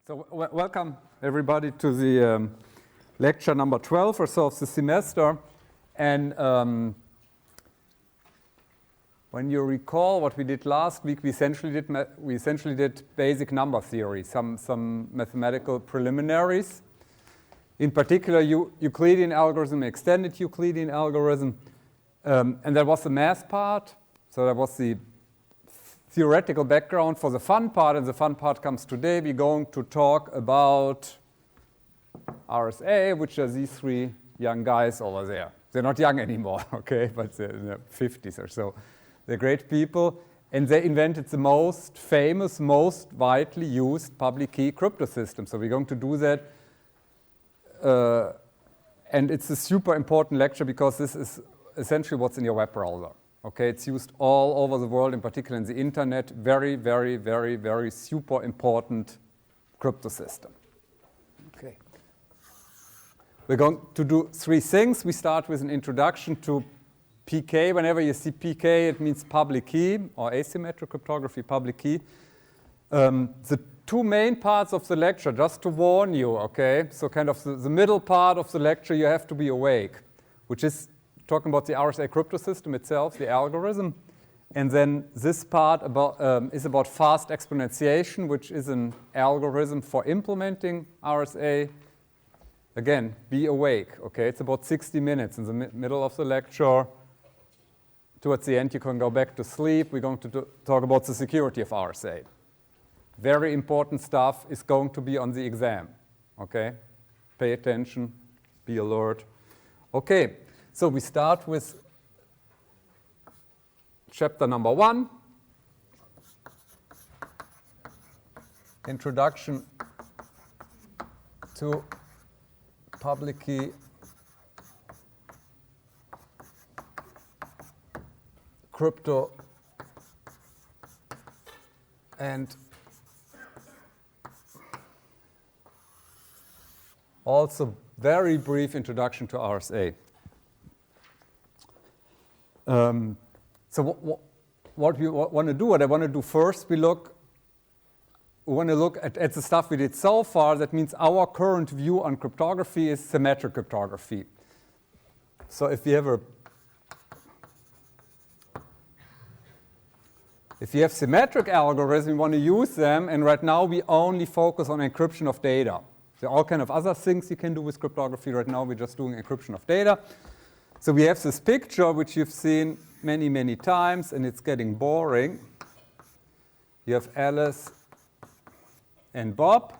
So welcome everybody to the lecture number 12 or so of the semester. And when you recall what we did last week, we essentially did basic number theory, some mathematical preliminaries. In particular, Euclidean algorithm, extended Euclidean algorithm, and that was the math part. So that was the theoretical background for the fun part, and the fun part comes today. We're going to talk about RSA, which are these three young guys over there. They're not young anymore, okay, but they're in their 50s or so. They're great people, and they invented the most famous, most widely used public key crypto system. So we're going to do that, and it's a super important lecture because this is essentially what's in your web browser. Okay, it's used all over the world, in particular in the internet. Very, very, very, very super important crypto system. Okay. We're going to do three things. We start with an introduction to PK. Whenever you see PK, it means public key or asymmetric cryptography, public key. The two main parts of the lecture, just to warn you, okay? So kind of the middle part of the lecture, you have to be awake, which is talking about the RSA crypto system itself, the algorithm. And then this part is about fast exponentiation, which is an algorithm for implementing RSA. Again, be awake, okay? It's about 60 minutes in the middle of the lecture. Towards the end, you can go back to sleep. We're going to talk about the security of RSA. Very important stuff is going to be on the exam, okay? Pay attention, be alert. Okay. So we start with chapter number 1, Introduction to Public Key Crypto and also very brief introduction to RSA. So what we want to do, what I want to do first, we want to look at the stuff we did so far. That means our current view on cryptography is symmetric cryptography. So if you have symmetric algorithms, we want to use them, and right now we only focus on encryption of data. There are all kind of other things you can do with cryptography. Right now we're just doing encryption of data. So we have this picture, which you've seen many, many times, and it's getting boring. You have Alice and Bob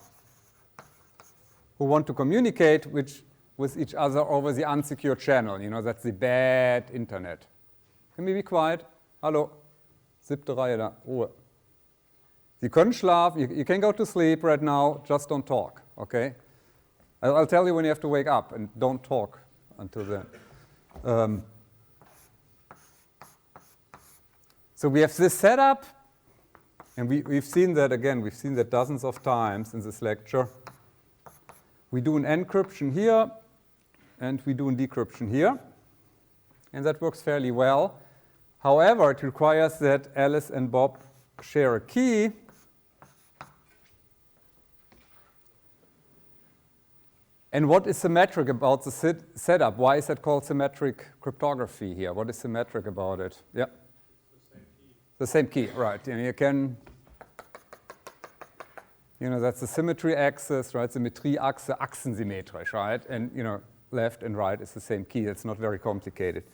who want to communicate with each other over the unsecured channel. You know, that's the bad internet. Can we be quiet? Hallo? 7. Reihe da. Ruhe. Sie können schlafen. You can go to sleep right now. Just don't talk, okay? I'll tell you when you have to wake up, and don't talk until then. So we have this setup, and we've seen that again. We've seen that dozens of times in this lecture. We do an encryption here, and we do a decryption here, and that works fairly well. However, it requires that Alice and Bob share a key. And what is symmetric about the setup? Why is that called symmetric cryptography here? What is symmetric about it? Yeah. The same key, right. And you can, that's the symmetry axis, right? Symmetrieachse, achsensymmetrisch, right? And, left and right is the same key. It's not very complicated.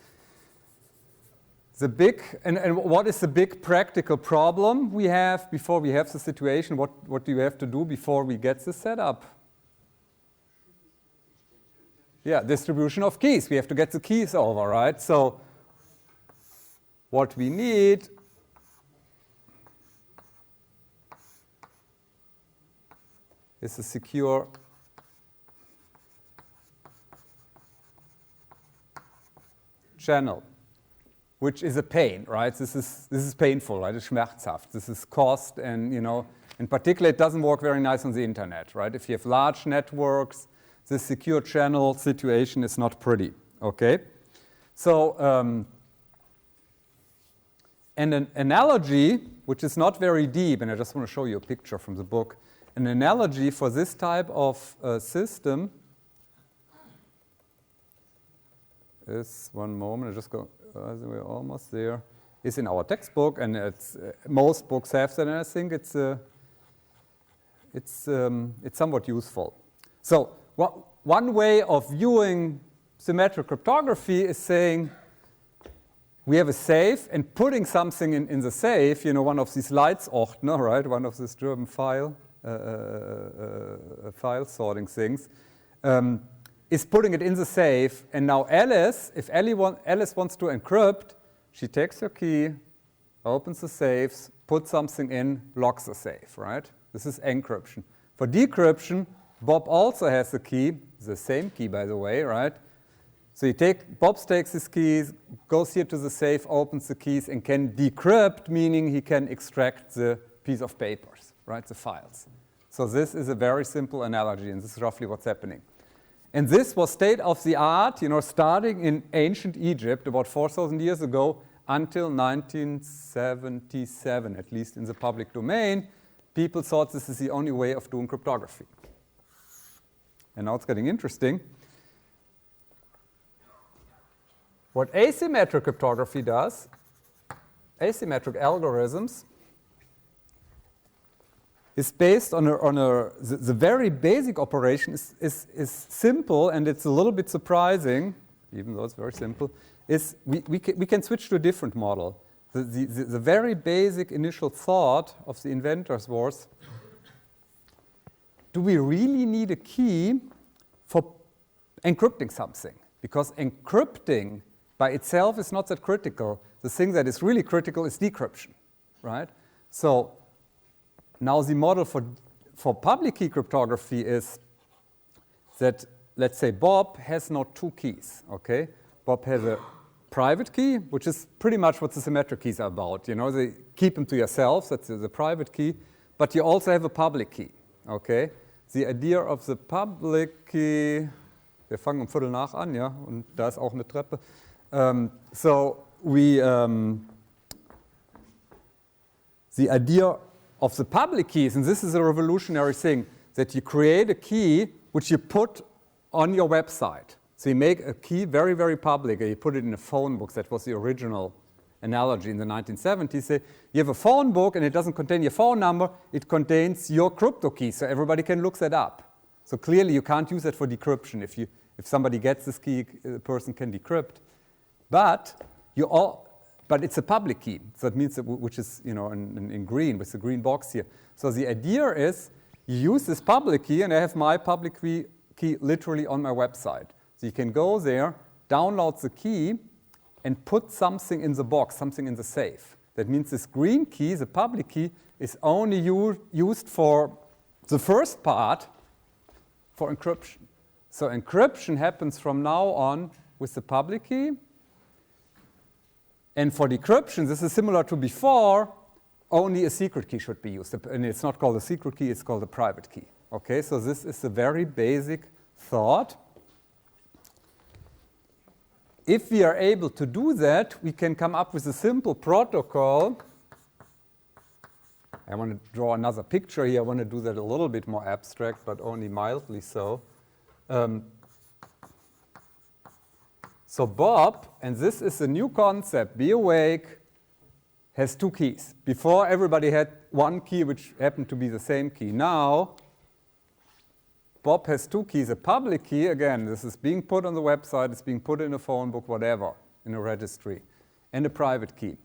And what is the big practical problem we have before we have the situation? What do you have to do before we get the setup? Yeah, distribution of keys. We have to get the keys over, right? So what we need is a secure channel, which is a pain, right? This is painful, right? It's schmerzhaft. This is cost, and in particular, it doesn't work very nice on the internet, right? If you have large networks, the secure channel situation is not pretty, okay? So, and an analogy, which is not very deep, and I just want to show you a picture from the book. an analogy for this type of system is, one moment, I just go, we're almost there, is in our textbook, and it's, most books have that, and I think it's somewhat useful. So one way of viewing symmetric cryptography is saying we have a safe, and putting something in the safe, you know, one of these Leitsordner, right, one of these German file sorting things, is putting it in the safe. And now Alice, if Alice wants to encrypt, she takes her key, opens the safes, puts something in, locks the safe, right? This is encryption. For decryption, Bob also has the key, the same key, by the way, right? So Bob takes his keys, goes here to the safe, opens the keys, and can decrypt, meaning he can extract the piece of papers, right, the files. So this is a very simple analogy, and this is roughly what's happening. And this was state of the art, you know, starting in ancient Egypt about 4,000 years ago until 1977, at least in the public domain. People thought this is the only way of doing cryptography. And now it's getting interesting. What asymmetric cryptography does, asymmetric algorithms, is based on the very basic operation is simple, and it's a little bit surprising, even though it's very simple, is we can switch to a different model. The very basic initial thought of the inventors was, do we really need a key for encrypting something? Because encrypting by itself is not that critical. The thing that is really critical is decryption, right? So now the model for public key cryptography is that, let's say, Bob has now two keys, okay? Bob has a private key, which is pretty much what the symmetric keys are about. You know, they keep them to yourself, that's the private key, but you also have a public key, okay? The idea of the public key, wir fangen 7:15 an, ja, und da ist auch eine Treppe. The idea of the public keys, and this is a revolutionary thing, that you create a key which you put on your website. So you make a key very, very public, and you put it in a phone book. That was the original analogy in the 1970s. So you have a phone book, and it doesn't contain your phone number, it contains your crypto key, so everybody can look that up. So clearly you can't use that for decryption. If somebody gets this key, the person can decrypt. But it's a public key, so it means that, which is, you know, in green with the green box here. So the idea is you use this public key, and I have my public key literally on my website. So you can go there, download the key, and put something in the box, something in the safe. That means this green key, the public key, is only used for the first part, for encryption. So encryption happens from now on with the public key. And for decryption, this is similar to before, only a secret key should be used. And it's not called a secret key, it's called a private key. Okay, so this is a very basic thought. If we are able to do that, we can come up with a simple protocol. I want to draw another picture here. I want to do that a little bit more abstract, but only mildly so. So Bob, and this is a new concept, be awake, has two keys. Before, everybody had one key, which happened to be the same key. Now, Bob has two keys. A public key, again, this is being put on the website, it's being put in a phone book, whatever, in a registry, and a private key.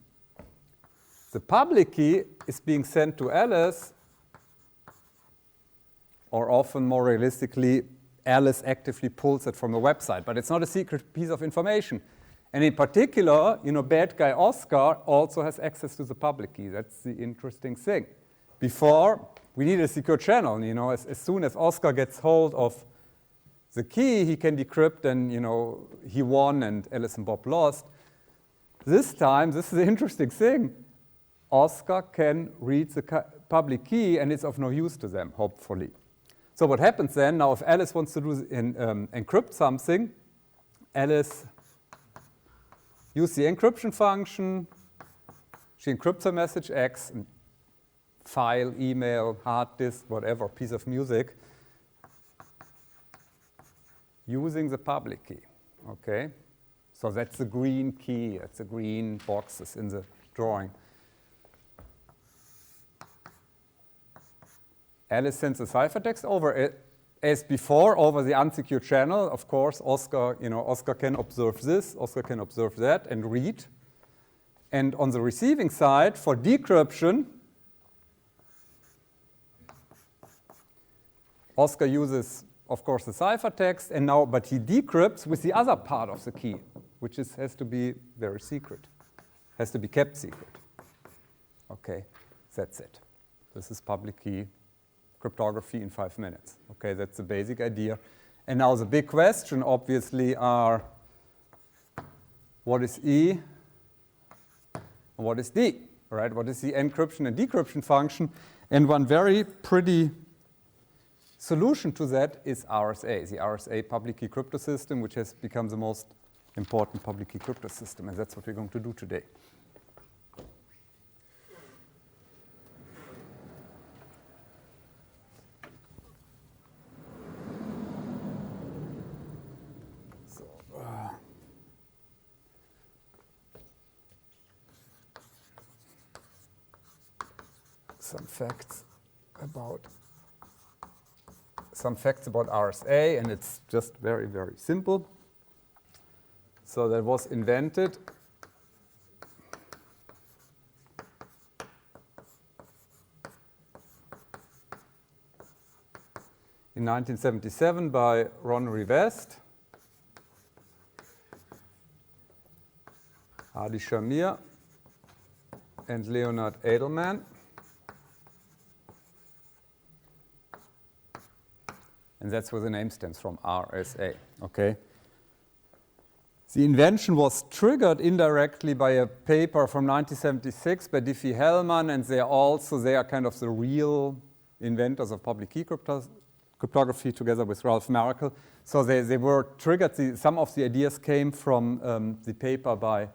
The public key is being sent to Alice, or often more realistically, Alice actively pulls it from the website, but it's not a secret piece of information. And in particular, you know, bad guy Oscar also has access to the public key. That's the interesting thing. Before, we need a secure channel. You know, as soon as Oscar gets hold of the key, he can decrypt, and, you know, he won and Alice and Bob lost. This time, this is the interesting thing. Oscar can read the public key, and it's of no use to them, hopefully. So what happens then, now if Alice wants to encrypt something, Alice uses the encryption function, she encrypts her message X, and file, email, hard disk, whatever, piece of music, using the public key, okay? So that's the green key, that's the green boxes in the drawing. Alice sends the ciphertext over as before, over the unsecured channel. Of course, Oscar can observe this, Oscar can observe that and read. And on the receiving side, for decryption, Oscar uses, of course, the ciphertext, and now, but he decrypts with the other part of the key, which has to be very secret, has to be kept secret. Okay, that's it. This is public key cryptography in 5 minutes. Okay, that's the basic idea. And now the big question, obviously, are what is E and what is D, right? What is the encryption and decryption function? And one very pretty solution to that is RSA, the RSA public key crypto system, which has become the most important public key crypto system. And that's what we're going to do today. Some facts about RSA, and it's just very, very simple. So that was invented in 1977 by Ron Rivest, Adi Shamir, and Leonard Edelman. And that's where the name stems from, RSA, okay? The invention was triggered indirectly by a paper from 1976 by Diffie-Hellman, and they are kind of the real inventors of public key cryptography together with Ralph Maracle. So they were triggered. Some of the ideas came from the paper by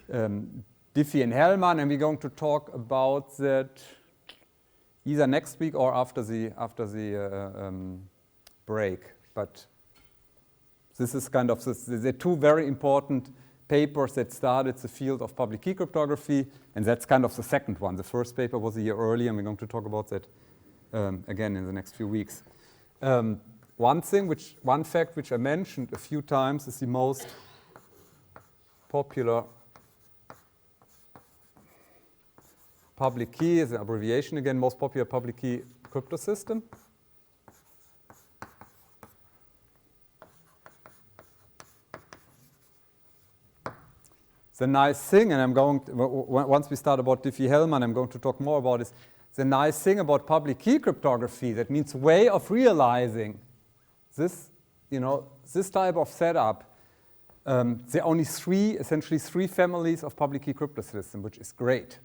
Diffie and Hellman, and we're going to talk about that either next week or after the break. But this is kind of the two very important papers that started the field of public key cryptography, and that's kind of the second one. The first paper was a year earlier, and we're going to talk about that again in the next few weeks. One fact which I mentioned a few times is the most popular public key, is an abbreviation again, most popular public key crypto system. The nice thing, and once we start about Diffie-Hellman, I'm going to talk more about this. The nice thing about public key cryptography, that means way of realizing this, this type of setup. There are only essentially three families of public key crypto system, which is great.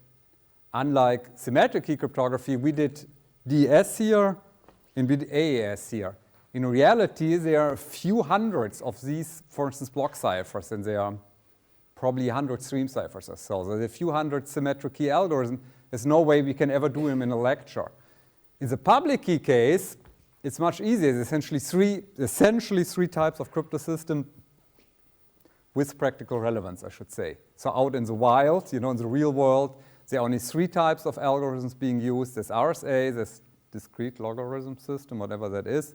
Unlike symmetric key cryptography, we did DES here and we did AES here. In reality, there are a few hundreds of these, for instance, block ciphers, and there are probably 100 stream ciphers or so. There's a few hundred symmetric key algorithms. There's no way we can ever do them in a lecture. In the public key case, it's much easier. There's essentially three types of crypto system with practical relevance, I should say. So out in the wild, in the real world, there are only three types of algorithms being used. There's RSA, there's discrete logarithm system, whatever that is,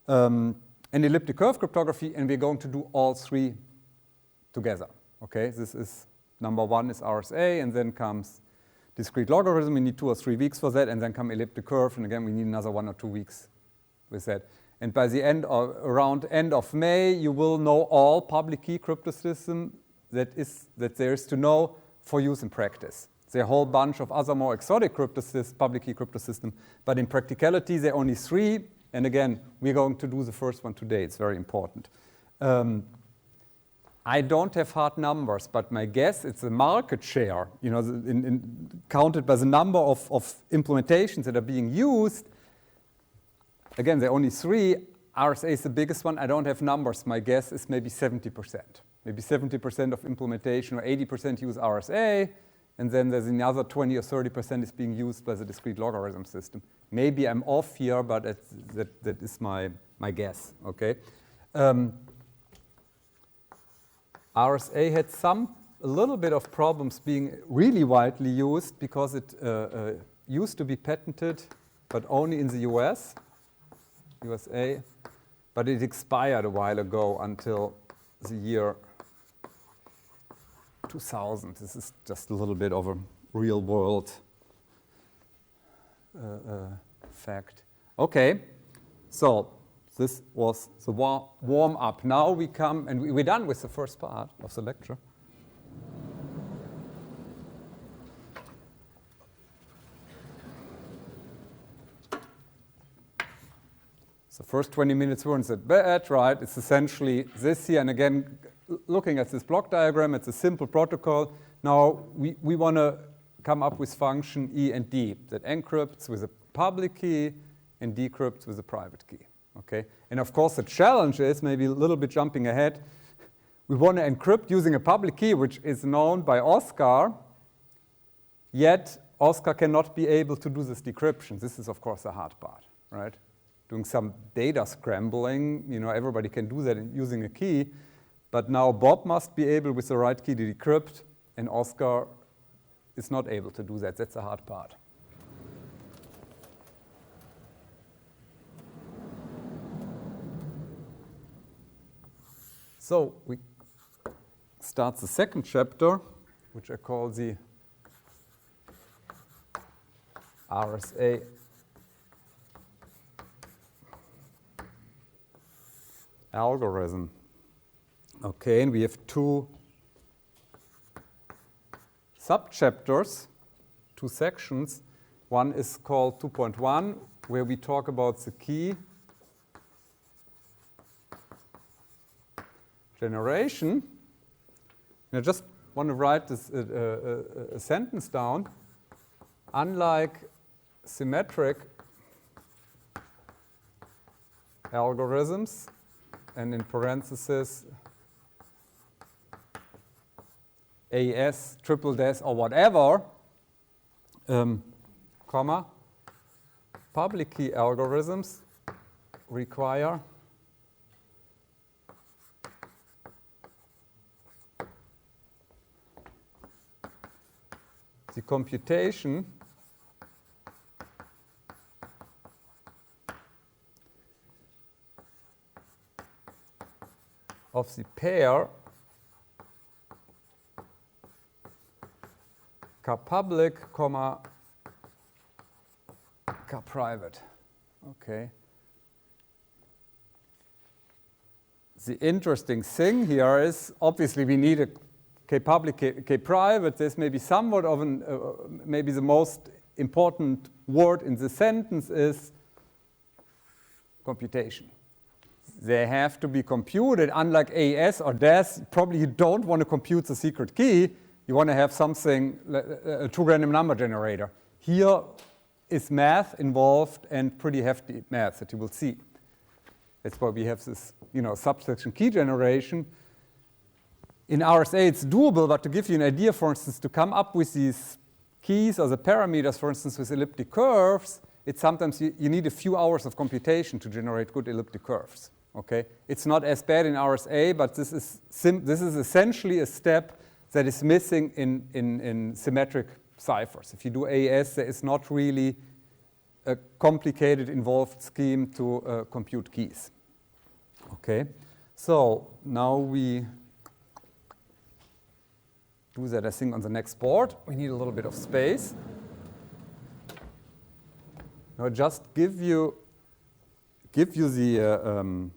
and elliptic curve cryptography, and we're going to do all three together. Okay, this is number one is RSA, and then comes discrete logarithm. We need 2 or 3 weeks for that, and then come elliptic curve, and again we need another 1 or 2 weeks with that. And by the around end of May, you will know all public key crypto system that there is to know for use in practice. There are a whole bunch of other more exotic public key crypto system, but in practicality there are only 3. And again, we're going to do the first one today. It's very important. I don't have hard numbers, but my guess it's a market share, counted by the number of implementations that are being used. Again, there are only 3. RSA is the biggest one. I don't have numbers. My guess is maybe 70%. Maybe 70% of implementation or 80% use RSA, and then there's another 20 or 30% is being used by the discrete logarithm system. Maybe I'm off here, but that is my guess, okay? RSA had a little bit of problems being really widely used because it used to be patented, but only in the USA, but it expired a while ago until the year 2000. This is just a little bit of a real world fact. Okay, so this was the warm up. Now we come, and we're done with the first part of the lecture. The first 20 minutes weren't that bad, right? It's essentially this here, and again, looking at this block diagram, it's a simple protocol. Now we want to come up with function E and D that encrypts with a public key and decrypts with a private key, okay? And of course, the challenge is, maybe a little bit jumping ahead, we want to encrypt using a public key, which is known by Oscar, yet Oscar cannot be able to do this decryption. This is, of course, the hard part, right? Doing some data scrambling, everybody can do that using a key, but now Bob must be able, with the right key, to decrypt, and Oscar is not able to do that. That's the hard part. So we start the second chapter, which I call the RSA algorithm. Okay, and we have two subchapters, two sections. One is called 2.1, where we talk about the key generation. And I just want to write this a sentence down. Unlike symmetric algorithms, and in parentheses, AES, triple DES, or whatever, comma, public key algorithms require the computation of the pair K public, comma, K private. Okay. The interesting thing here is, obviously, we need a K public, K private. There's maybe somewhat of maybe the most important word in the sentence is computation. They have to be computed. Unlike AES or DES, probably you don't want to compute the secret key. You want to have something, a true random number generator. Here is math involved, and pretty hefty math that you will see. That's why we have this, subsection key generation. In RSA, it's doable, but to give you an idea, for instance, to come up with these keys or the parameters, for instance, with elliptic curves, it's sometimes you need a few hours of computation to generate good elliptic curves. Okay, it's not as bad in RSA, but this is essentially a step that is missing in symmetric ciphers. If you do AES, there is not really a complicated, involved scheme to compute keys. Okay, so now we do that, I think, on the next board. We need a little bit of space. Now, just give you the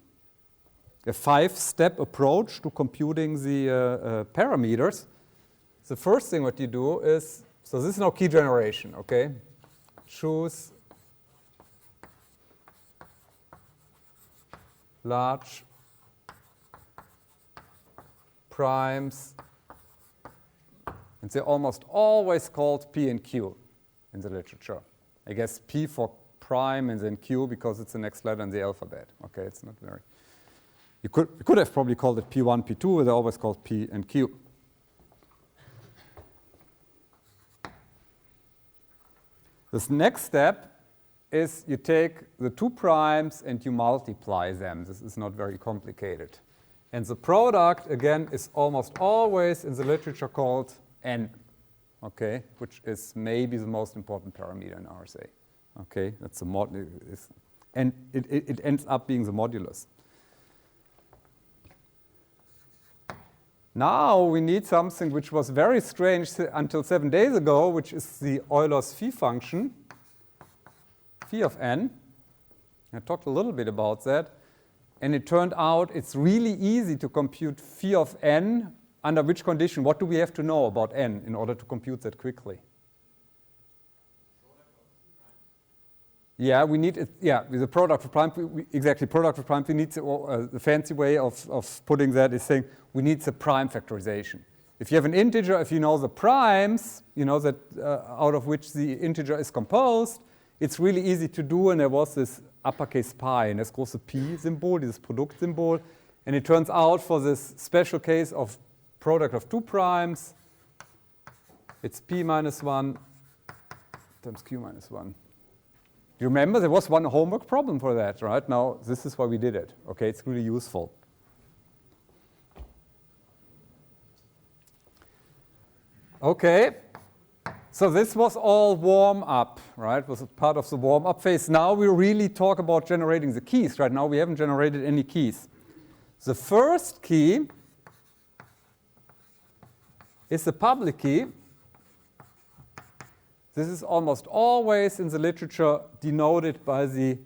a 5-step approach to computing the parameters. The first thing what you do is, so this is now key generation, okay? Choose large primes, and they're almost always called P and Q in the literature. I guess P for prime and then Q because it's the next letter in the alphabet. Okay, it's not very. You could have probably called it P1, P2, they're always called P and Q. This next step is you take the 2 primes and you multiply them. This is not very complicated. And the product, again, is almost always in the literature called n, okay, which is maybe the most important parameter in RSA. Okay, that's the and it ends up being the modulus. Now we need something which was very strange until 7 days ago, which is the Euler's phi function, phi of n. I talked a little bit about that. And it turned out it's really easy to compute phi of n. Under which condition? What do we have to know about n in order to compute that quickly? Yeah, we need it. Yeah, with the product of prime, exactly, product of prime, we need the fancy way of putting that is saying we need the prime factorization. If you have an integer, if you know the primes, you know that out of which the integer is composed, it's really easy to do, and there was this uppercase pi, and das große Pi symbol, dieses Produktsymbol, and it turns out for this special case of product of 2 primes, it's p minus 1 times q minus 1. You remember there was one homework problem for that, right? Now this is why we did it. Okay, it's really useful. Okay, so this was all warm up, right? It was a part of the warm up phase. Now we really talk about generating the keys. Right now we haven't generated any keys. The first key is the public key. This is almost always in the literature denoted by a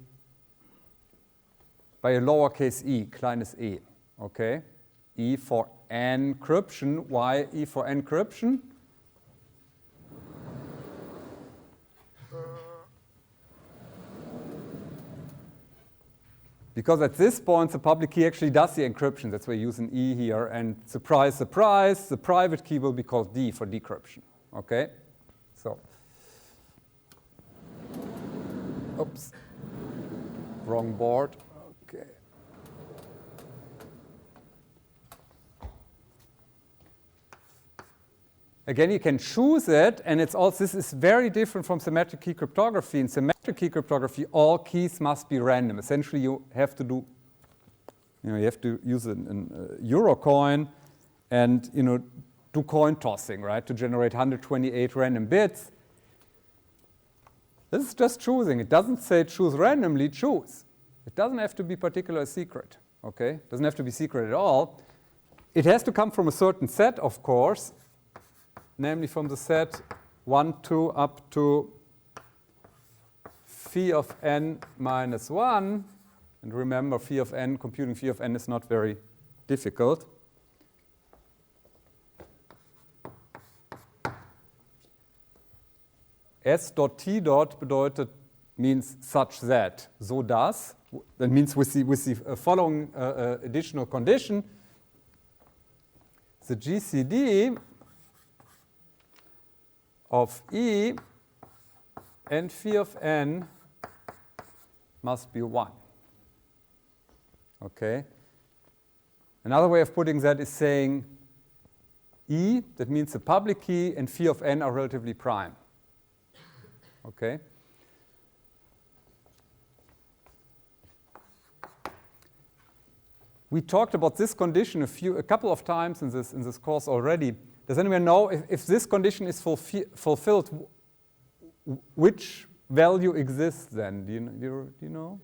lowercase e, kleines e, okay? E for encryption. Why E for encryption? Because at this point, the public key actually does the encryption. That's why you use an E here. And surprise, surprise, the private key will be called D for decryption, okay? So. Oops, wrong board. Okay. Again, you can choose it, and it's also, this is very different from symmetric key cryptography. In symmetric key cryptography, all keys must be random. Essentially, you have to do, you have to use an euro coin, and do coin tossing, right, to generate 128 random bits. This is just choosing. It doesn't say choose randomly, choose. It doesn't have to be particularly secret, okay? It doesn't have to be secret at all. It has to come from a certain set, of course, namely from the set 1, 2 up to phi of n minus 1. And remember, phi of n, computing phi of n is not very difficult. S dot T dot bedeutet means such that, so das. That means with the following additional condition, the GCD of E and phi of n must be 1. Okay? Another way of putting that is saying E, that means the public key, and phi of n are relatively prime. Okay. We talked about this condition a couple of times in this course already. Does anyone know if this condition is fulfilled, which value exists then? Do you know?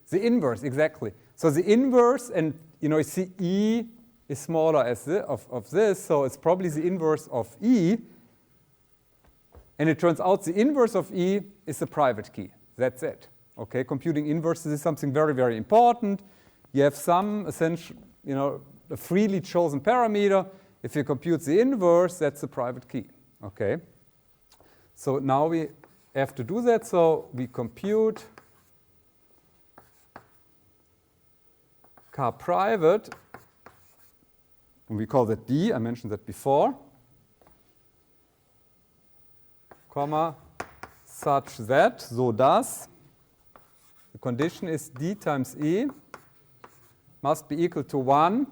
The inverse, exactly. So the inverse, and you see E is smaller as of this, so it's probably the inverse of E. And it turns out the inverse of E is the private key. That's it. Okay, computing inverses is something very, very important. You have some essential, a freely chosen parameter. If you compute the inverse, that's the private key. Okay. So now we have to do that. So we compute car private, and we call that D. I mentioned that before. Comma, such that, so dass, the condition is D times E must be equal to 1.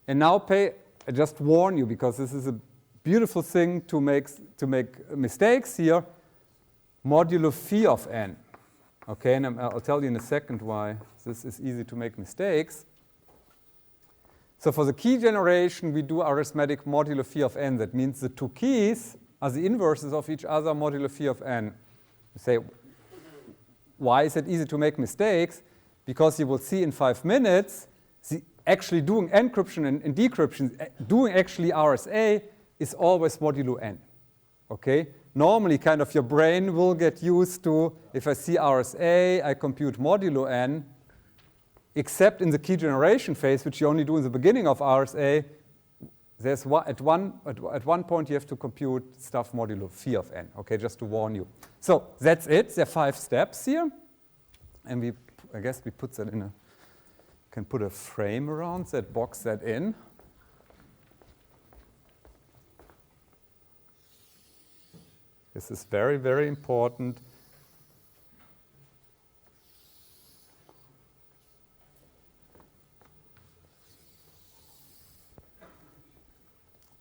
And now I just warn you, because this is a beautiful thing to make mistakes here. modulo phi of n. Okay, and I'll tell you in a second why this is easy to make mistakes. So for the key generation, we do arithmetic modulo phi of n. That means the two keys are the inverses of each other modulo phi of n. You say, why is it easy to make mistakes? Because you will see in 5 minutes, actually doing encryption and decryption, doing actually RSA is always modulo n. Okay? Normally, kind of your brain will get used to, if I see RSA, I compute modulo n, except in the key generation phase, which you only do in the beginning of RSA, there's at one point you have to compute stuff modulo phi of n, okay, just to warn you. So that's it. There are 5 steps here. And I guess we put that in can put a frame around that, box that in. This is very, very important.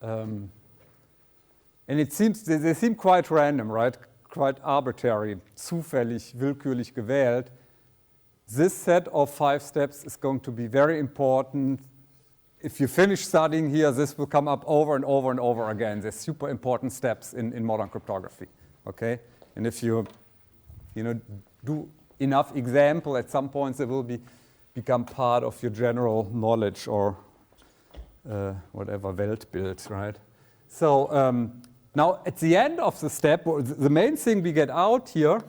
And it seems, they seem quite random, right? Quite arbitrary, zufällig, willkürlich gewählt. This set of 5 steps is going to be very important. If you finish studying here, this will come up over and over and over again. They're super important steps in modern cryptography, okay? And if you do enough example, at some point they will become part of your general knowledge or whatever, Weltbild, right? So now at the end of the step, the main thing we get out here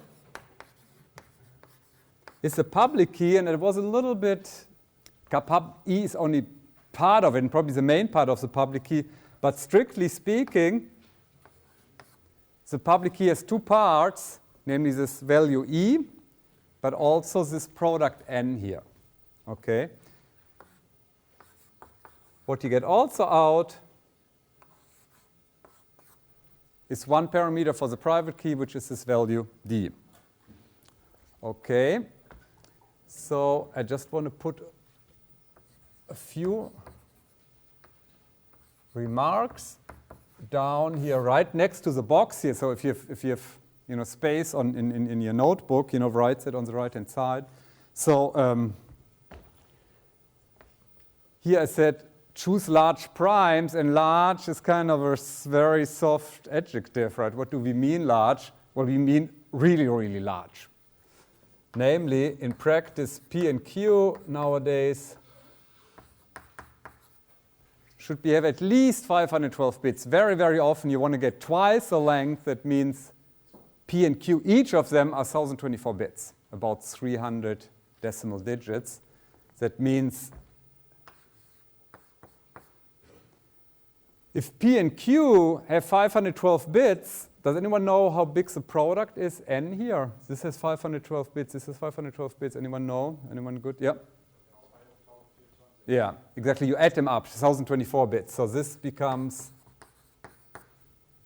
is the public key, and it was a little bit, E is only part of it, and probably the main part of the public key, but strictly speaking, the public key has 2 parts, namely this value E, but also this product N here, okay? What you get also out is 1 parameter for the private key, which is this value D. Okay, so I just want to put a few remarks down here right next to the box here. So if you have space in your notebook, write it on the right hand side. So here I said choose large primes, and large is kind of a very soft adjective, right? What do we mean large? Well, we mean really, really large. Namely, in practice, P and Q nowadays should have at least 512 bits. Very, very often you want to get twice the length. That means P and Q, each of them are 1024 bits, about 300 decimal digits. That means if P and Q have 512 bits, does anyone know how big the product is, N here? This has 512 bits, this has 512 bits. Anyone know? Anyone good? Yeah? Yeah, exactly. You add them up, 1024 bits. So this becomes,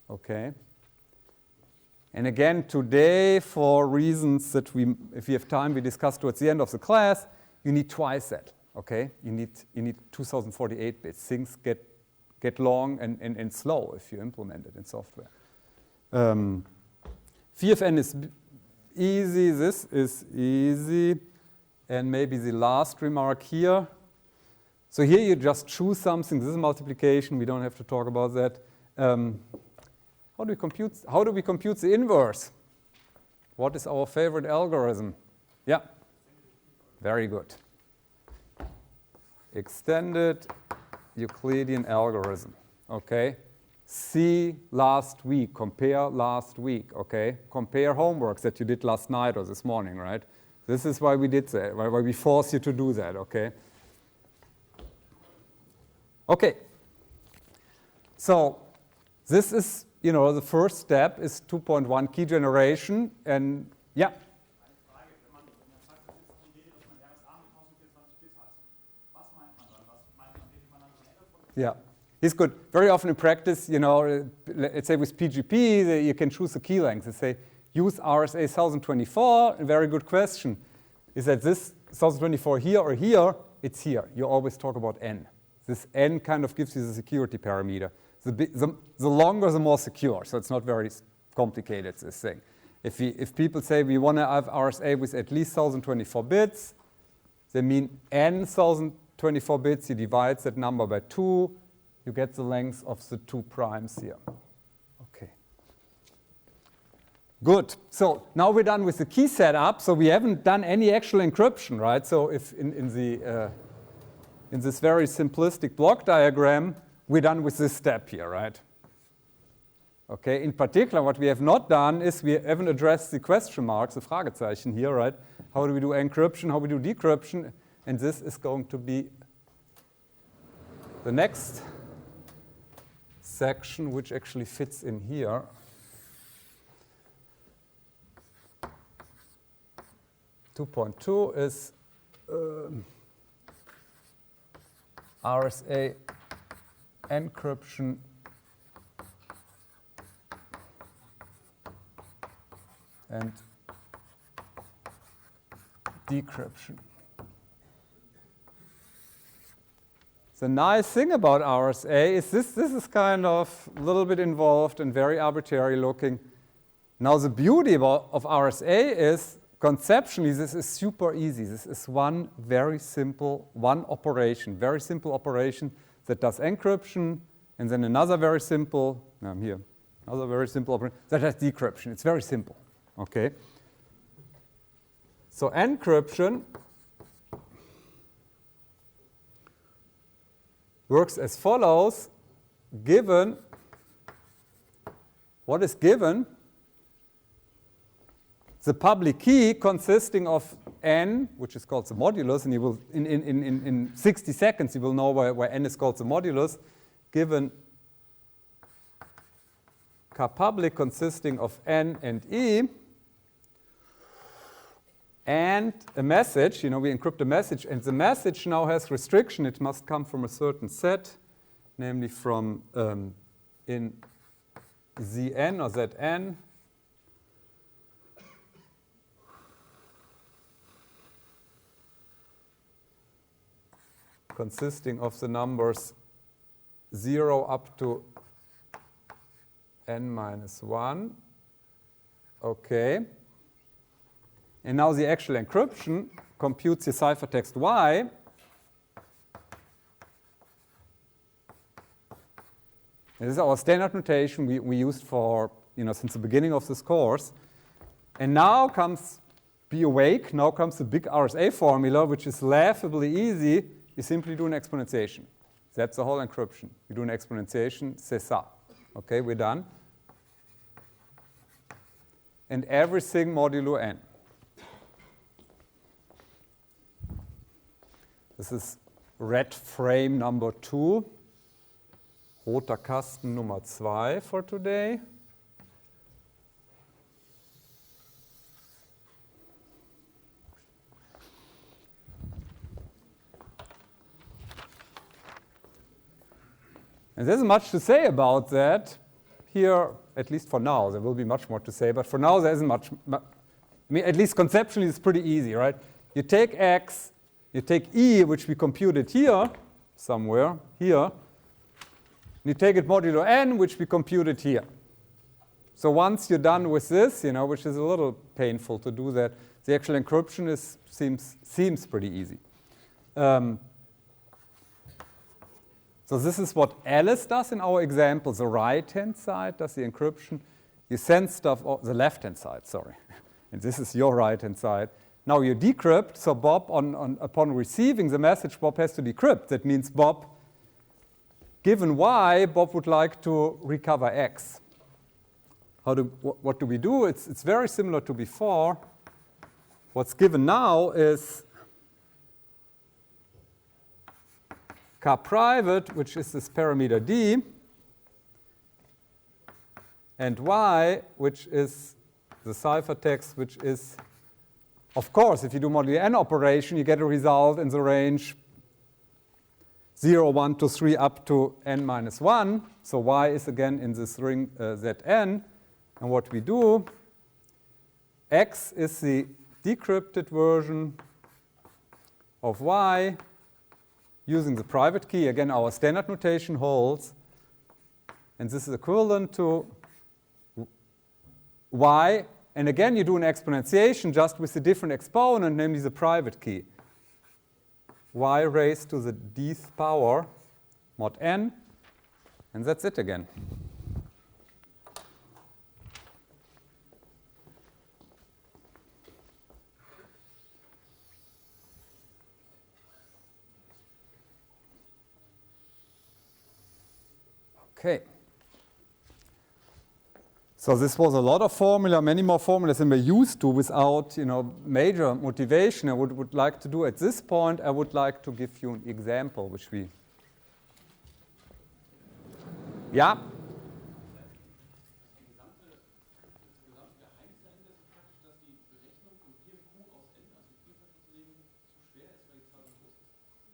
okay. And again, today, for reasons that if we have time, we discuss towards the end of the class, you need twice that, okay? You need 2048 bits. Things get long and slow if you implement it in software. Phi of n is easy, this is easy, and maybe the last remark here. So here you just choose something, this is multiplication, we don't have to talk about that. How do we compute the inverse? What is our favorite algorithm? Yeah, very good. Extended Euclidean algorithm, okay? See last week, compare last week, okay? Compare homeworks that you did last night or this morning, right? This is why we did that, why we force you to do that, okay? Okay, so this is, the first step is 2.1 key generation, and yeah. Yeah, it's good. Very often in practice, let's say with PGP, you can choose the key length. They say, use RSA 1024, a very good question. Is that this 1024 here or here? It's here. You always talk about N. This N kind of gives you the security parameter. The longer, the more secure, so it's not very complicated, this thing. If people say we want to have RSA with at least 1024 bits, they mean n 1024 bits, you divide that number by 2, you get the length of the 2 primes here. Okay. Good. So now we're done with the key setup. So we haven't done any actual encryption, right? So if in this very simplistic block diagram, we're done with this step here, right? Okay. In particular, what we have not done is we haven't addressed the question marks, the Fragezeichen here, right? How do we do encryption? How do we do decryption? And this is going to be the next section, which actually fits in here. (2.2) is RSA encryption and decryption. The nice thing about RSA is this is kind of a little bit involved and very arbitrary looking. Now the beauty of RSA is conceptually this is super easy. This is one very simple, very simple operation that does encryption, and then another very simple, another very simple operation that does decryption. It's very simple, okay? So encryption works as follows. Given, what is given? The public key consisting of n, which is called the modulus, and you will in 60 seconds you will know why n is called the modulus, given K public consisting of n and e, and a message, we encrypt a message, and the message now has restriction. It must come from a certain set, namely from in Zn or Zn, consisting of the numbers 0 up to n minus 1. Okay. And now the actual encryption computes the ciphertext y. And this is our standard notation we used for, since the beginning of this course. And now comes, be awake, now comes the big RSA formula, which is laughably easy. You simply do an exponentiation. That's the whole encryption. You do an exponentiation, c'est ça. Okay, we're done. And everything modulo n. This is red frame number 2, roter Kasten Nummer 2 for today. And there's much to say about that here, at least for now. There will be much more to say, but for now there isn't much. At least conceptually it's pretty easy, right? You take x, you take e, which we computed here, somewhere, here. And you take it modulo n, which we computed here. So once you're done with this, which is a little painful to do that, the actual encryption seems pretty easy. So this is what Alice does in our example. The right-hand side does the encryption. You send stuff, the left-hand side, sorry. And this is your right-hand side. Now you decrypt, so Bob, upon receiving the message, Bob has to decrypt. That means Bob, given y, Bob would like to recover x. What do we do? It's very similar to before. What's given now is K private, which is this parameter d, and y, which is the ciphertext, which is, of course, if you do modulo n operation, you get a result in the range 0, 1, 2, 3 up to n minus 1. So y is again in this ring Zn. And what we do, x is the decrypted version of y using the private key. Again, our standard notation holds. And this is equivalent to y And again, you do an exponentiation just with a different exponent, namely the private key. Y raised to the dth power mod n, and that's it again. Okay. So this was a lot of formula, many more formulas than we're used to without, major motivation. I would like to do at this point, I would like to give you an example, which we... Yeah?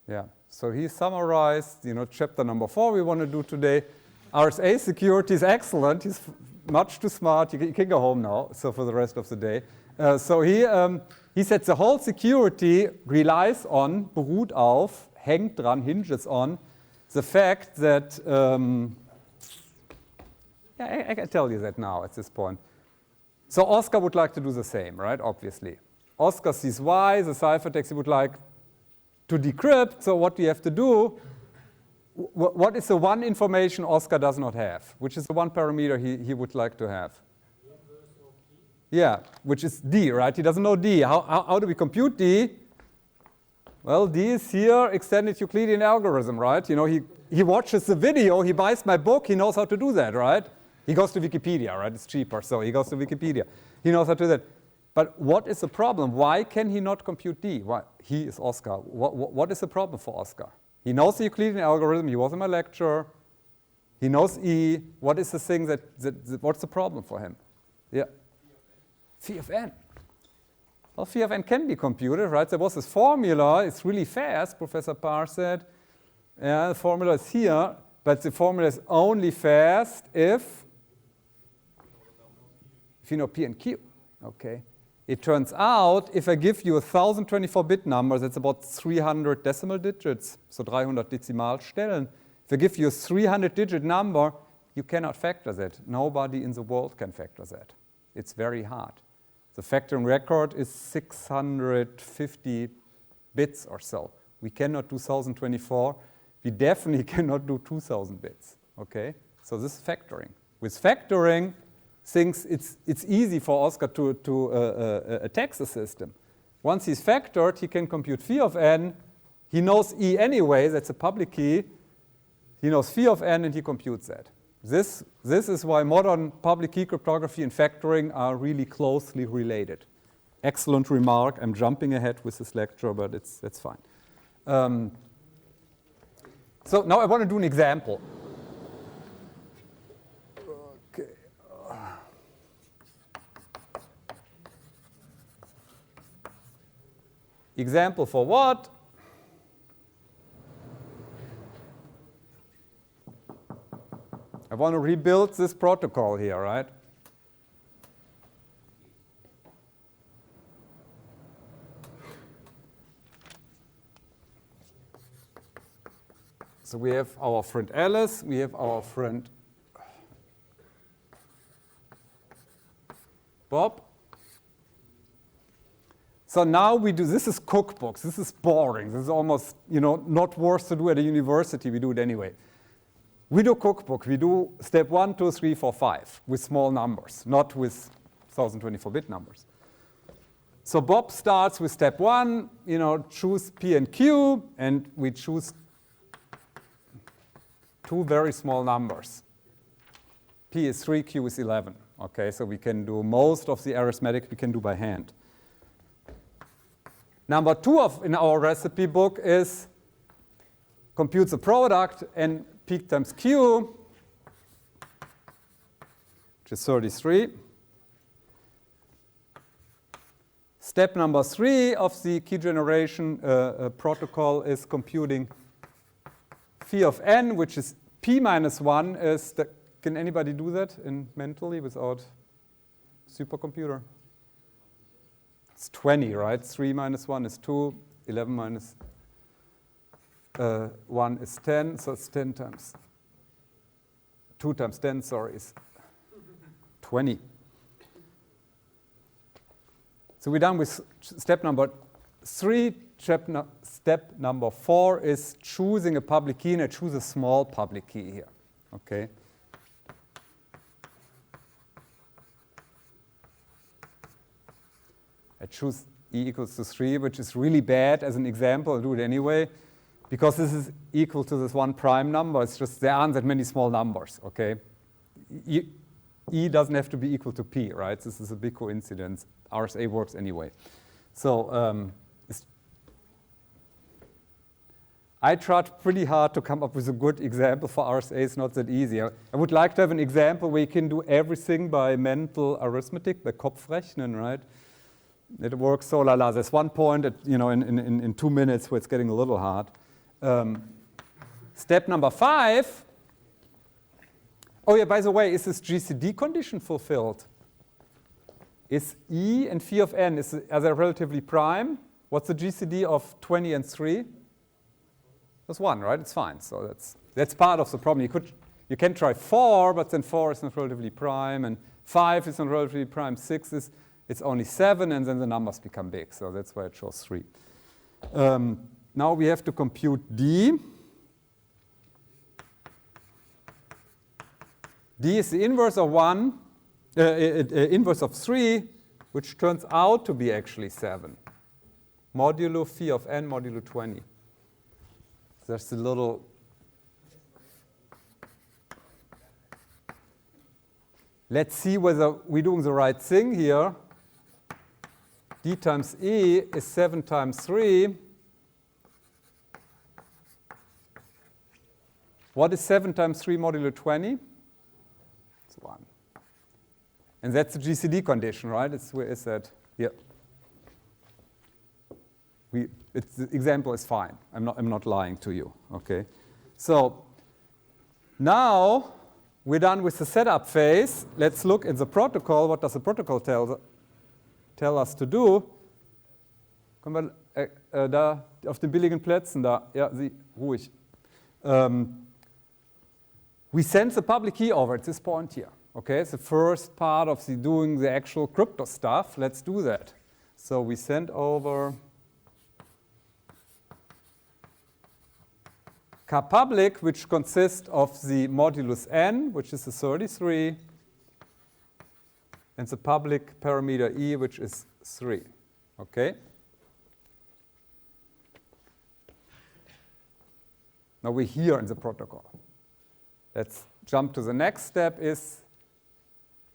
Yeah, so he summarized, chapter number 4 we want to do today. RSA security is excellent. He's much too smart. You can go home now, so for the rest of the day. So he said the whole security relies on, beruht auf, hängt dran, hinges on, the fact that, I can tell you that now at this point. So Oscar would like to do the same, right, obviously. Oscar sees Y, the ciphertext he would like to decrypt, so what do you have to do? What is the one information Oscar does not have? Which is the one parameter he would like to have? Yeah, which is D, right? He doesn't know D. How do we compute D? Well, D is here, extended Euclidean algorithm, right? He watches the video, he buys my book, he knows how to do that, right? He goes to Wikipedia, right? It's cheaper, so he goes to Wikipedia. He knows how to do that. But what is the problem? Why can he not compute D? Why? He is Oscar. What is the problem for Oscar? He knows the Euclidean algorithm. He was in my lecture. He knows E. What is the thing what's the problem for him? Yeah. Phi of n. Well, phi of n can be computed, right? There was this formula. It's really fast, Professor Paar said. Yeah, the formula is here, but the formula is only fast if you know P and Q. Okay. It turns out, if I give you a 1024-bit number, that's about 300 decimal digits, so 300 Dezimalstellen. If I give you a 300-digit number, you cannot factor that. Nobody in the world can factor that. It's very hard. The factoring record is 650 bits or so. We cannot do 1024. We definitely cannot do 2000 bits. Okay? So this is factoring. With factoring, it's easy for Oscar to attack the system. Once he's factored, he can compute phi of n. He knows E anyway, that's a public key. He knows phi of n and he computes that. This is why modern public key cryptography and factoring are really closely related. Excellent remark. I'm jumping ahead with this lecture, but that's fine. So now I want to do an example. Example for what? I want to rebuild this protocol here, right? So we have our friend Alice, we have our friend Bob. So now we do, this is cookbooks, this is boring, this is almost, not worth to do at a university, we do it anyway. We do cookbook, we do step 1, 2, 3, 4, 5 with small numbers, not with 1024-bit numbers. So Bob starts with step 1, choose P and Q, and we choose 2 very small numbers. P is 3, Q is 11. Okay, so we can do most of the arithmetic we can do by hand. Number 2 in our recipe book is compute the product and P times Q, which is 33. Step number 3 of the key generation protocol is computing phi of n, which is P minus 1 is the, can anybody do that mentally without supercomputer? It's 20, right? 3 minus 1 is 2, 11 minus 1 is 10, so it's 10 times 2 times 10, sorry, is 20. So we're done with step number 3. Step number 4 is choosing a public key, and I choose a small public key here. Okay. I choose e equals to 3, which is really bad as an example. I'll do it anyway, because this is equal to this one prime number. It's just there aren't that many small numbers. Okay. E doesn't have to be equal to P, right? This is a big coincidence. RSA works anyway. So I tried pretty hard to come up with a good example for RSA. It's not that easy. I would like to have an example where you can do everything by mental arithmetic, by Kopfrechnen, right? It works so la la. There's one point at, in 2 minutes where it's getting a little hard. Step number 5. Oh yeah, by the way, is this GCD condition fulfilled? Is E and phi of n, are they relatively prime? What's the GCD of 20 and 3? That's 1, right? It's fine. So that's part of the problem. You can try 4, but then 4 is not relatively prime, and 5 is not relatively prime. 6 is it's only 7, and then the numbers become big. So that's why I chose 3. Now we have to compute D. D is the inverse of 1, inverse of 3, which turns out to be actually 7. Modulo phi of n modulo 20. There's a little let's see whether we're doing the right thing here. D times E is 7 times 3. What is 7 times 3 modulo 20? It's 1. And that's the GCD condition, right? Where is that? Here. The example is fine. I'm not lying to you. Okay. So now we're done with the setup phase. Let's look at the protocol. What does the protocol tell us to do? Können wir da auf den billigen Plätzen da? Ja, ruhig. We send the public key over at this point here. Okay, it's the first part of doing the actual crypto stuff. Let's do that. So we send over K public, which consists of the modulus n, which is the 33, and the public parameter E, which is 3. Okay? Now we're here in the protocol. Let's jump to the next step is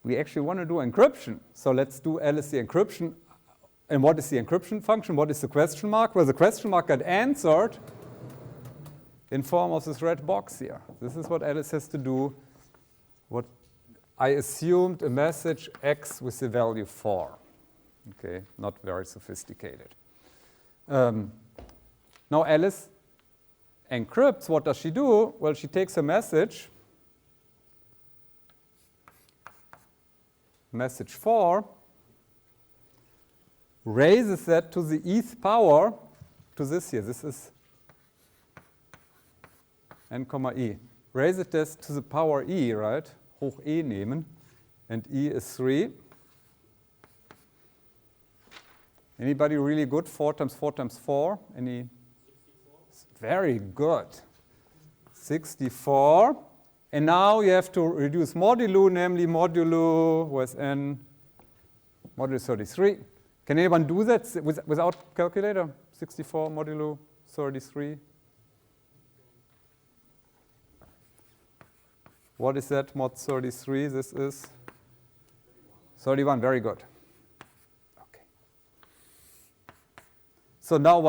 we actually want to do encryption. So let's do LSC encryption. And what is the encryption function? What is the question mark? Well, the question mark got answered in form of this red box here. This is what Alice has to do. What I assumed a message X with the value 4. Okay, not very sophisticated. Now Alice encrypts. What does she do? Well, she takes a message 4, raises that to the eth power to this here. This is n, e. Raises this to the power e, right? Hoch e nehmen. And e is 3. Anybody really good? 4 times 4 times 4? Any? 64. Very good. 64. And now you have to reduce modulo, namely modulo, where's n? Modulo 33. Can anyone do that without calculator? 64 modulo 33. What is that, mod 33? This is 31. Very good. Okay. So now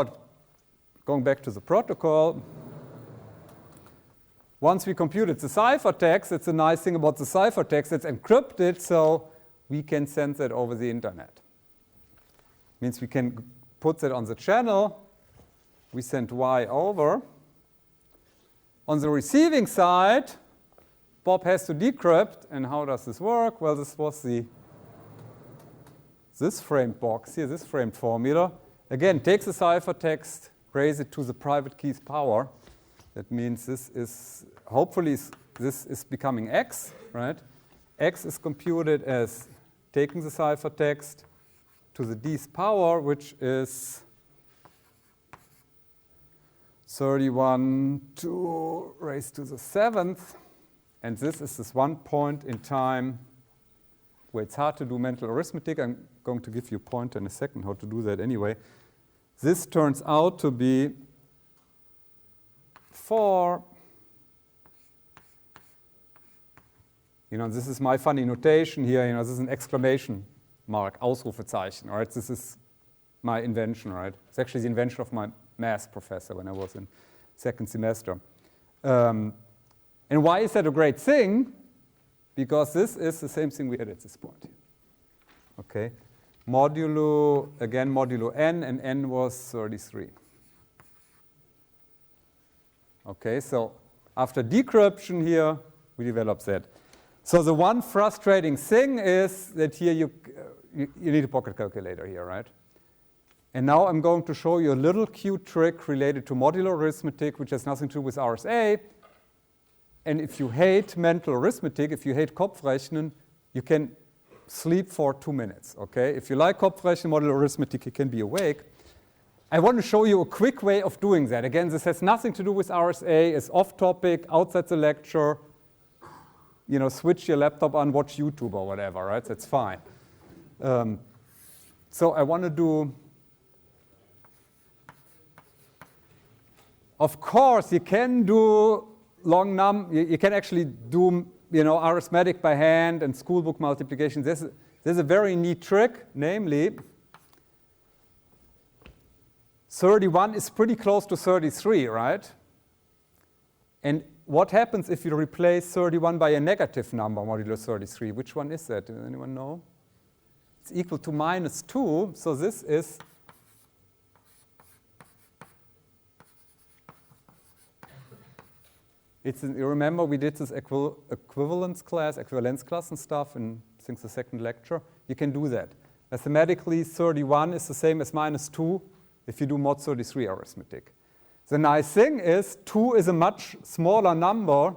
going back to the protocol, once we computed the ciphertext, it's a nice thing about the ciphertext, it's encrypted, so we can send that over the internet. Means we can put that on the channel. We send Y over. On the receiving side, Bob has to decrypt. And how does this work? Well, this was this framed box here, this framed formula. Again, takes the ciphertext, raise it to the private key's power. That means this is, hopefully, this is becoming X, right? X is computed as taking the ciphertext, to the d's power, which is 31 to raise to the 7th. And this is this one point in time where it's hard to do mental arithmetic. I'm going to give you a pointer in a second how to do that anyway. This turns out to be 4. You know, this is my funny notation here. You know, this is an exclamation mark, Ausrufezeichen. All right, this is my invention. Right, it's actually the invention of my math professor when I was in second semester. And why is that a great thing? Because this is the same thing we had at this point here. Okay, modulo, again, modulo n, and n was 33. Okay, so after decryption here, we develop that. So the one frustrating thing is that here you need a pocket calculator here, right? And now I'm going to show you a little cute trick related to modular arithmetic, which has nothing to do with RSA. And if you hate mental arithmetic, if you hate Kopfrechnen, you can sleep for 2 minutes, okay? If you like Kopfrechnen, modular arithmetic, you can be awake. I want to show you a quick way of doing that. Again, this has nothing to do with RSA. It's off topic, outside the lecture. You know, switch your laptop on, watch YouTube or whatever, right? That's fine. So I want to do, of course, you can do long num. You can actually do, you know, arithmetic by hand and schoolbook multiplication. There's a very neat trick, namely, 31 is pretty close to 33, right? And what happens if you replace 31 by a negative number modulo 33? Which one is that? Does anyone know? It's equal to -2. So this is you remember we did this equivalence class and stuff in, I think, the second lecture. You can do that. Mathematically, 31 is the same as -2 if you do mod 33 arithmetic. The nice thing is 2 is a much smaller number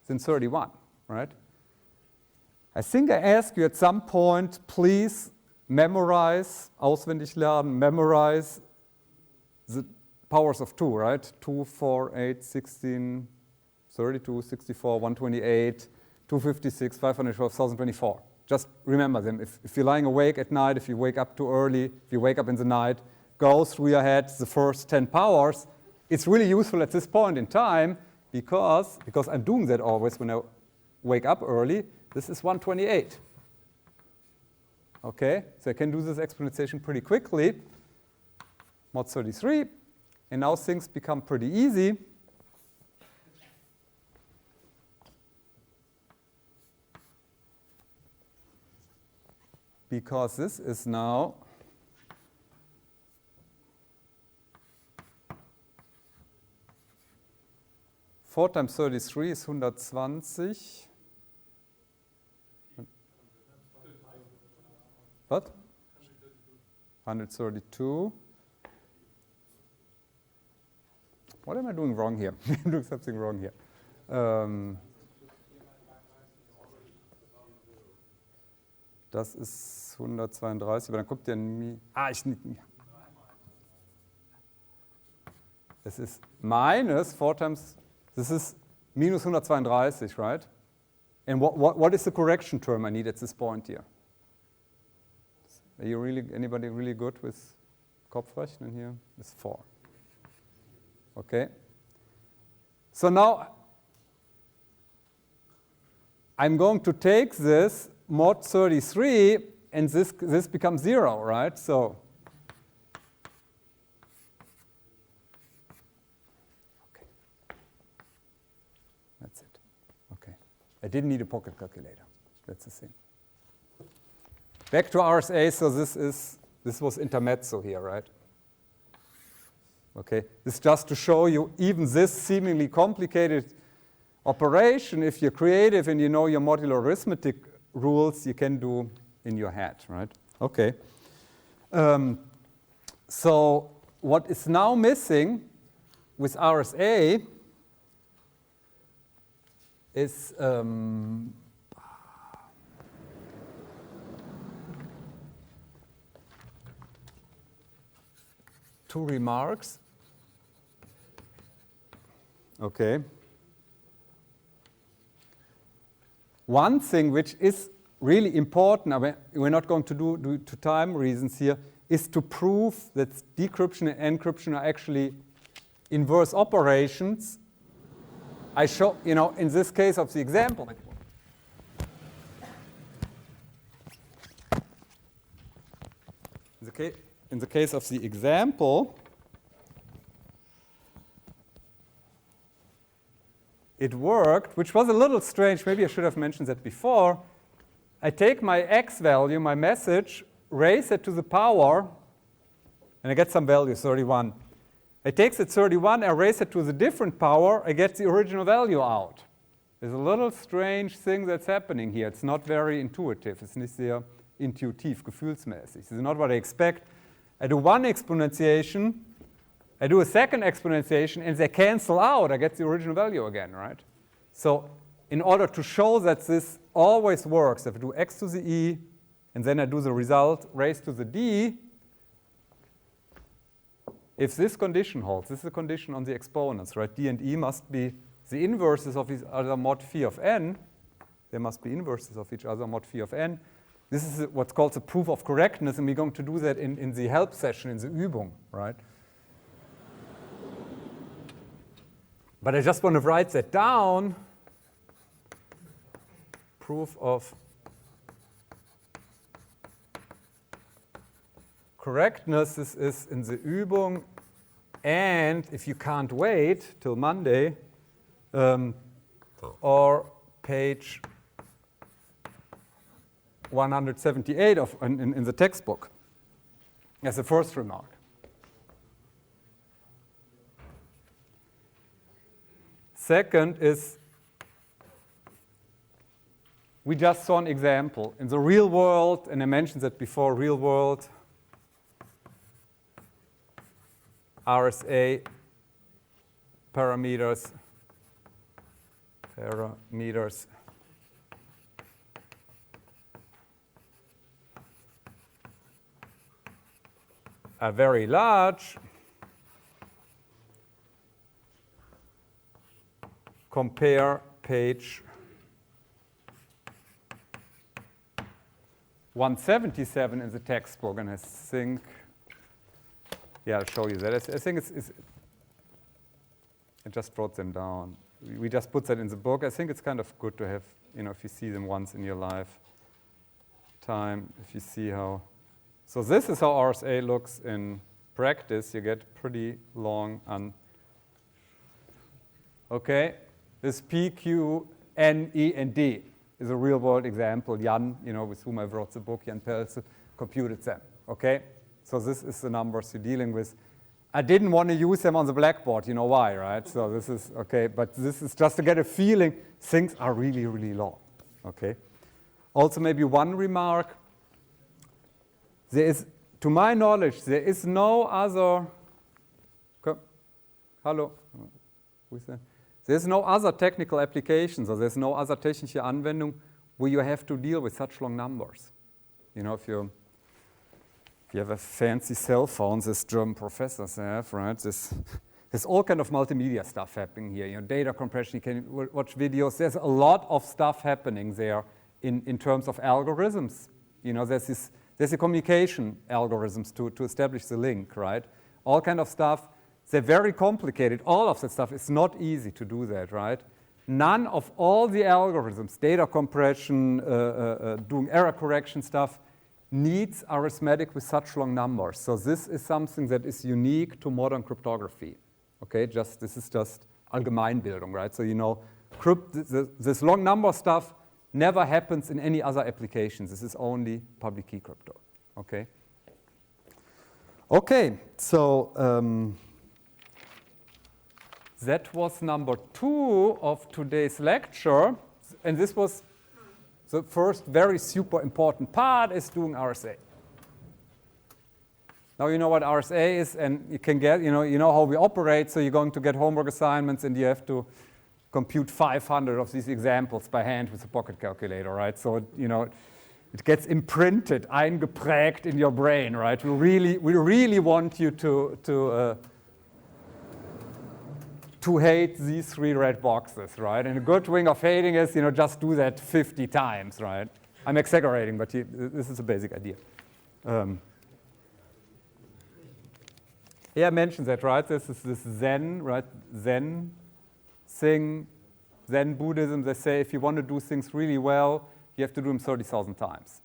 than 31, right? I think I asked you at some point, please memorize, auswendig lernen, memorize the powers of 2, right? 2, 4, 8, 16, 32, 64, 128, 256, 512, 1024. Just remember them. If you're lying awake at night, if you wake up too early, if you wake up in the night, go through your head the first 10 powers. It's really useful at this point in time because I'm doing that always when I wake up early. This is 128. Okay, so I can do this exponentiation pretty quickly. Mod 33. And now things become pretty easy. Because this is now 4 times 33 is 120. What? 132. What am I doing wrong here? I'm doing something wrong here. Das ist 132, aber dann kommt der es ist minus 4 times, this is minus 132, right? And what is the correction term I need at this point here? Are you really, anybody really good with Kopfrechnen here? It's 4. Okay. So now I'm going to take this mod 33 and this becomes 0, right? So okay. That's it. Okay. I didn't need a pocket calculator. That's the thing. Back to RSA, so this was intermezzo here, right? Okay, this is just to show you even this seemingly complicated operation, if you're creative and you know your modular arithmetic rules, you can do in your head, right? Okay. So what is now missing with RSA is 2 remarks. Okay. One thing which is really important, I mean, we're not going to do due to time reasons here, is to prove that decryption and encryption are actually inverse operations. I show, in this case of the example, in the case of the example, it worked, which was a little strange. Maybe I should have mentioned that before. I take my x value, my message, raise it to the power, and I get some value, 31. I take the 31, I raise it to the different power, I get the original value out. There's a little strange thing that's happening here. It's not very intuitive. It's nicht sehr intuitiv, gefühlsmäßig. This is not what I expect. I do one exponentiation, I do a second exponentiation, and they cancel out. I get the original value again, right? So in order to show that this always works, if I do x to the e, and then I do the result raised to the d, if this condition holds, this is a condition on the exponents, right? D and e must be the inverses of each other mod phi of n. They must be inverses of each other mod phi of n. This is what's called the proof of correctness, and we're going to do that in the help session, in the Übung, right? But I just want to write that down. Proof of correctness, this is in the Übung, and if you can't wait till Monday, or page 178 in the textbook, as a first remark. Second is, we just saw an example. In the real world, and I mentioned that before, real world, RSA parameters are very large. Compare page 177 in the textbook, and I think, yeah, I'll show you that. I think I just wrote them down. We just put that in the book. I think it's kind of good to have, if you see them once in your lifetime, if you see how. So this is how RSA looks in practice. You get pretty long okay. This P, Q, N, E, and D is a real-world example. Jan, with whom I wrote the book, Jan Pelze, computed them. Okay? So this is the numbers you're dealing with. I didn't want to use them on the blackboard. You know why, right? So this is, okay, but this is just to get a feeling. Things are really, really long. Okay? Also, maybe one remark. There is, to my knowledge, there is no other, hello, who is that? There's no other technical applications, or there's no other technische Anwendung where you have to deal with such long numbers. If you have a fancy cell phone, as German professors have, right? There's all kind of multimedia stuff happening here. Data compression, you can watch videos. There's a lot of stuff happening there in terms of algorithms. There's the communication algorithms to establish the link, right? All kind of stuff. They're very complicated. All of that stuff is not easy to do that, right? None of all the algorithms, data compression, doing error correction stuff, needs arithmetic with such long numbers. So this is something that is unique to modern cryptography. Okay, this is just Allgemeinbildung, right? So this long number stuff never happens in any other applications. This is only public key crypto. Okay. Okay, so that was number 2 of today's lecture, and this was the first very super important part, is doing RSA. Now you know what RSA is, and you can get, you know how we operate, so you're going to get homework assignments, and you have to compute 500 of these examples by hand with a pocket calculator, right? So, it gets imprinted, eingeprägt in your brain, right? We really want you to hate these 3 red boxes, right? And a good way of hating is, just do that 50 times, right? I'm exaggerating, but this is a basic idea. I mentioned that, right? This is this Zen, right? Zen thing, Zen Buddhism. They say if you want to do things really well, you have to do them 30,000 times.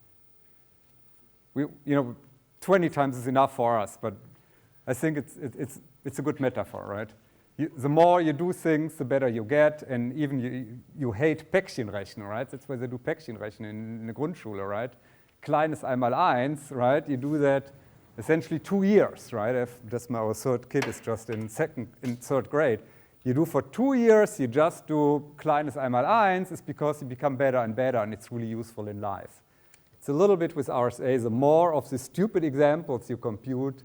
20 times is enough for us, but I think it's a good metaphor, right? The more you do things, the better you get, and even you hate Päckchenrechnen, right? That's why they do Päckchenrechnen in the Grundschule, right? Kleines einmal eins, right? You do that essentially 2 years, right? Our third kid is just in third grade. You do for 2 years, you just do Kleines einmal eins, it's because you become better and better, and it's really useful in life. It's a little bit with RSA, the more of the stupid examples you compute,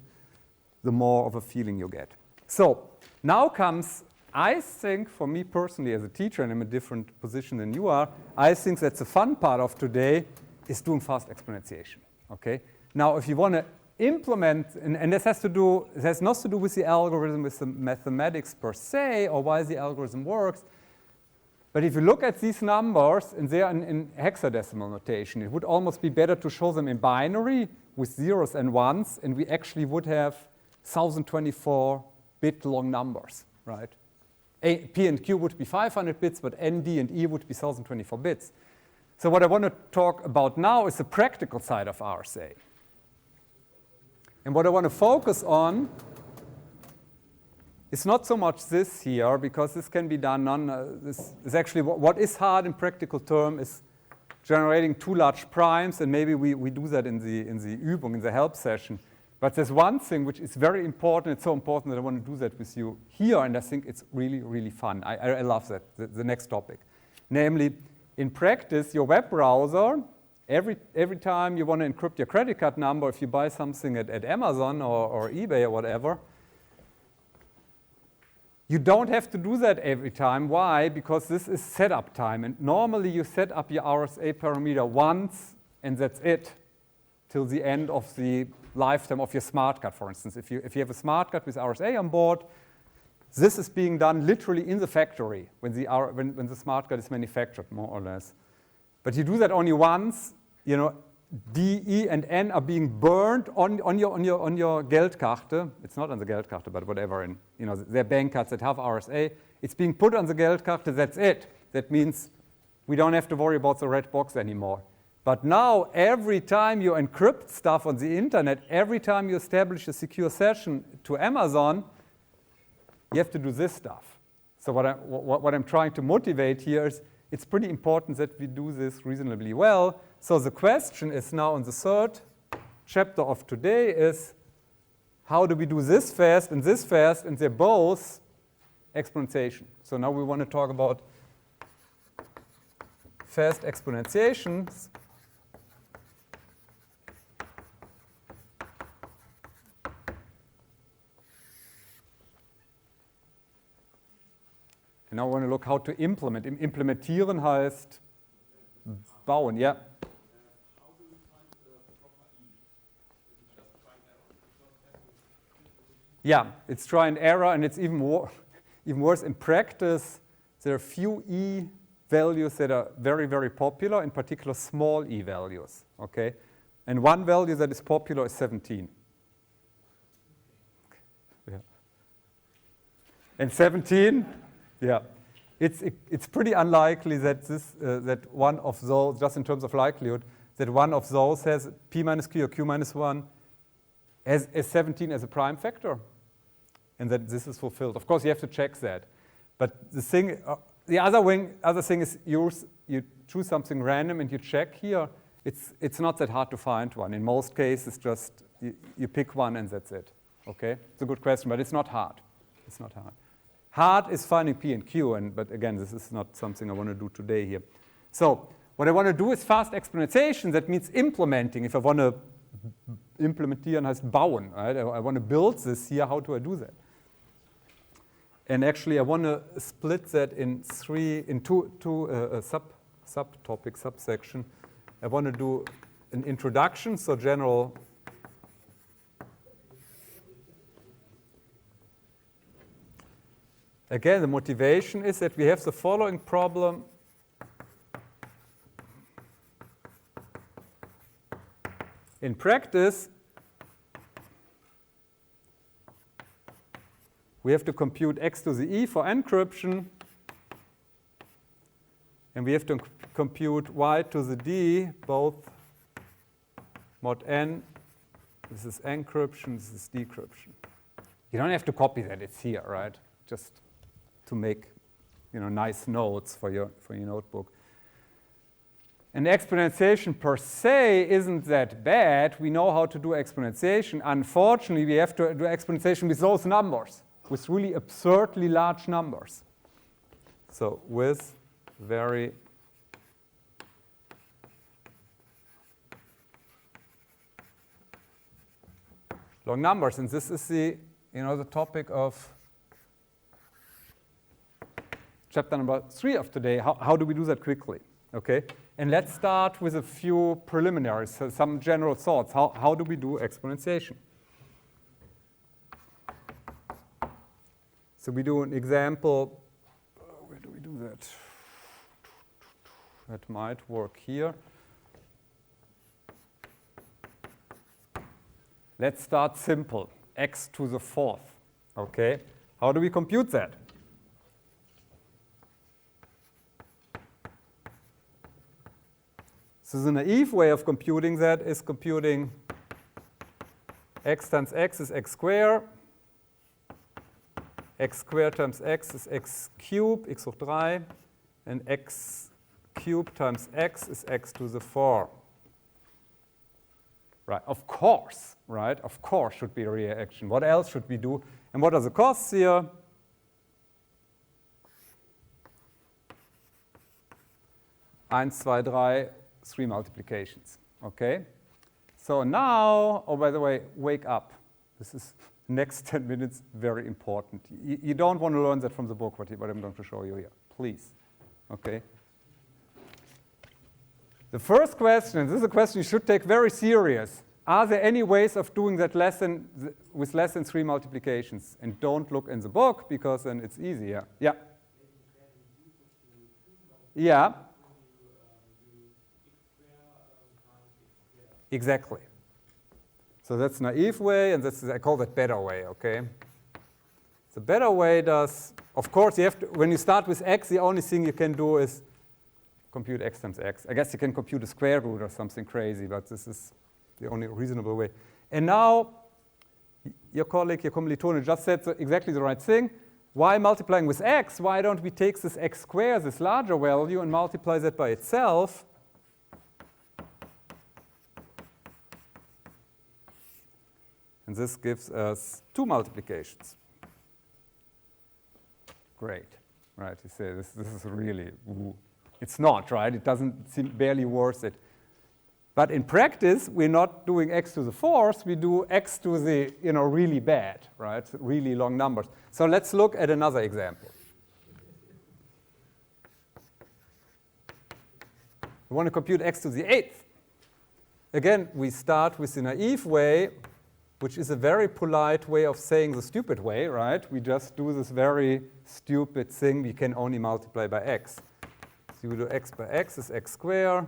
the more of a feeling you get. So now comes, I think, for me personally as a teacher, and I'm in a different position than you are, I think that's the fun part of today is doing fast exponentiation, okay? Now, if you want to implement, and this has not to do with the algorithm, with the mathematics per se, or why the algorithm works, but if you look at these numbers, and they are in hexadecimal notation, it would almost be better to show them in binary with zeros and ones, and we actually would have 1024-bit long numbers, right? P and Q would be 500 bits, but N, D, and E would be 1024 bits. So what I want to talk about now is the practical side of RSA. And what I want to focus on is not so much this here, because this can be done. This is actually what is hard in practical term is generating 2 large primes, and maybe we do that in the Übung, in the help session. But there's one thing which is very important. It's so important that I want to do that with you here, and I think it's really, really fun. I love that, the next topic. Namely, in practice, your web browser, every time you want to encrypt your credit card number, if you buy something at Amazon or eBay or whatever, you don't have to do that every time. Why? Because this is setup time. And normally you set up your RSA parameter once, and that's it, till the end of the lifetime of your smart card, for instance. If you have a smart card with RSA on board, this is being done literally in the factory when the smart card is manufactured, more or less. But you do that only once. D, E, and N are being burned on your Geldkarte. It's not on the Geldkarte, but whatever. They're bank cards that have RSA. It's being put on the Geldkarte. That's it. That means we don't have to worry about the red box anymore. But now, every time you encrypt stuff on the internet, every time you establish a secure session to Amazon, you have to do this stuff. So what I'm trying to motivate here is it's pretty important that we do this reasonably well. So the question is now in the third chapter of today is, how do we do this fast, and they're both exponentiation. So now we want to talk about fast exponentiations. And now I want to look how to implement. Implementieren heißt bauen, yeah. Yeah, it's try and error, and it's even worse in practice. There are few E values that are very, very popular, in particular small E values, okay? And one value that is popular is 17. Yeah. And 17, yeah. It's pretty unlikely that that one of those, just in terms of likelihood, that one of those has P minus Q or Q minus 1 as 17 as a prime factor, and that this is fulfilled. Of course, you have to check that. But the other thing is you choose something random and you check here. It's not that hard to find one. In most cases, just you pick one and that's it. Okay, it's a good question, but it's not hard. It's not hard. Hard is finding P and Q, but again, this is not something I want to do today here. So what I want to do is fast exponentiation. That means implementing. If I want to implementieren heißt bauen, right? I want to build this here. How do I do that? And actually, I want to split that in two subtopics, subsection. I want to do an introduction, so general. Again, the motivation is that we have the following problem. In practice, we have to compute x to the e for encryption, and we have to compute y to the d, both mod n. This is encryption, this is decryption. You don't have to copy that, it's here, right? Just to make nice notes for your notebook. And exponentiation per se isn't that bad. We know how to do exponentiation. Unfortunately, we have to do exponentiation with those numbers, with really absurdly large numbers. So with very long numbers. And this is the topic of chapter number 3 of today. How do we do that quickly? Okay. And let's start with a few preliminaries, so some general thoughts. How do we do exponentiation? So we do an example. Where do we do that? That might work here. Let's start simple. X to the 4th. Okay. How do we compute that? So the naive way of computing that is computing x times x is x squared. X squared times x is x cubed, x hoch 3. And x cubed times x is x to the 4. Right, of course, right? Of course should be a reaction. What else should we do? And what are the costs here? Eins, zwei, drei. 3 multiplications, okay? So now, oh, by the way, wake up. This is next 10 minutes, very important. You don't want to learn that from the book, what I'm going to show you here, please, okay? The first question, this is a question you should take very serious. Are there any ways of doing that with less than 3 multiplications? And don't look in the book, because then it's easier. Yeah? Yeah. Exactly. So that's naive way, and I call that better way, okay? The better way does, of course, you have to, when you start with x, the only thing you can do is compute x times x. I guess you can compute a square root or something crazy, but this is the only reasonable way. And now, your kommilitone just said exactly the right thing. Why multiplying with x? Why don't we take this x squared, this larger value, and multiply that by itself? And this gives us 2 multiplications. Great, right? You say this is really, it's not, right? It doesn't seem barely worth it. But in practice, we're not doing x to the 4th. We do x to the, really bad, right? Really long numbers. So let's look at another example. We want to compute x to the 8th. Again, we start with the naive way, which is a very polite way of saying the stupid way, right? We just do this very stupid thing. We can only multiply by x. So you do x by x is x squared.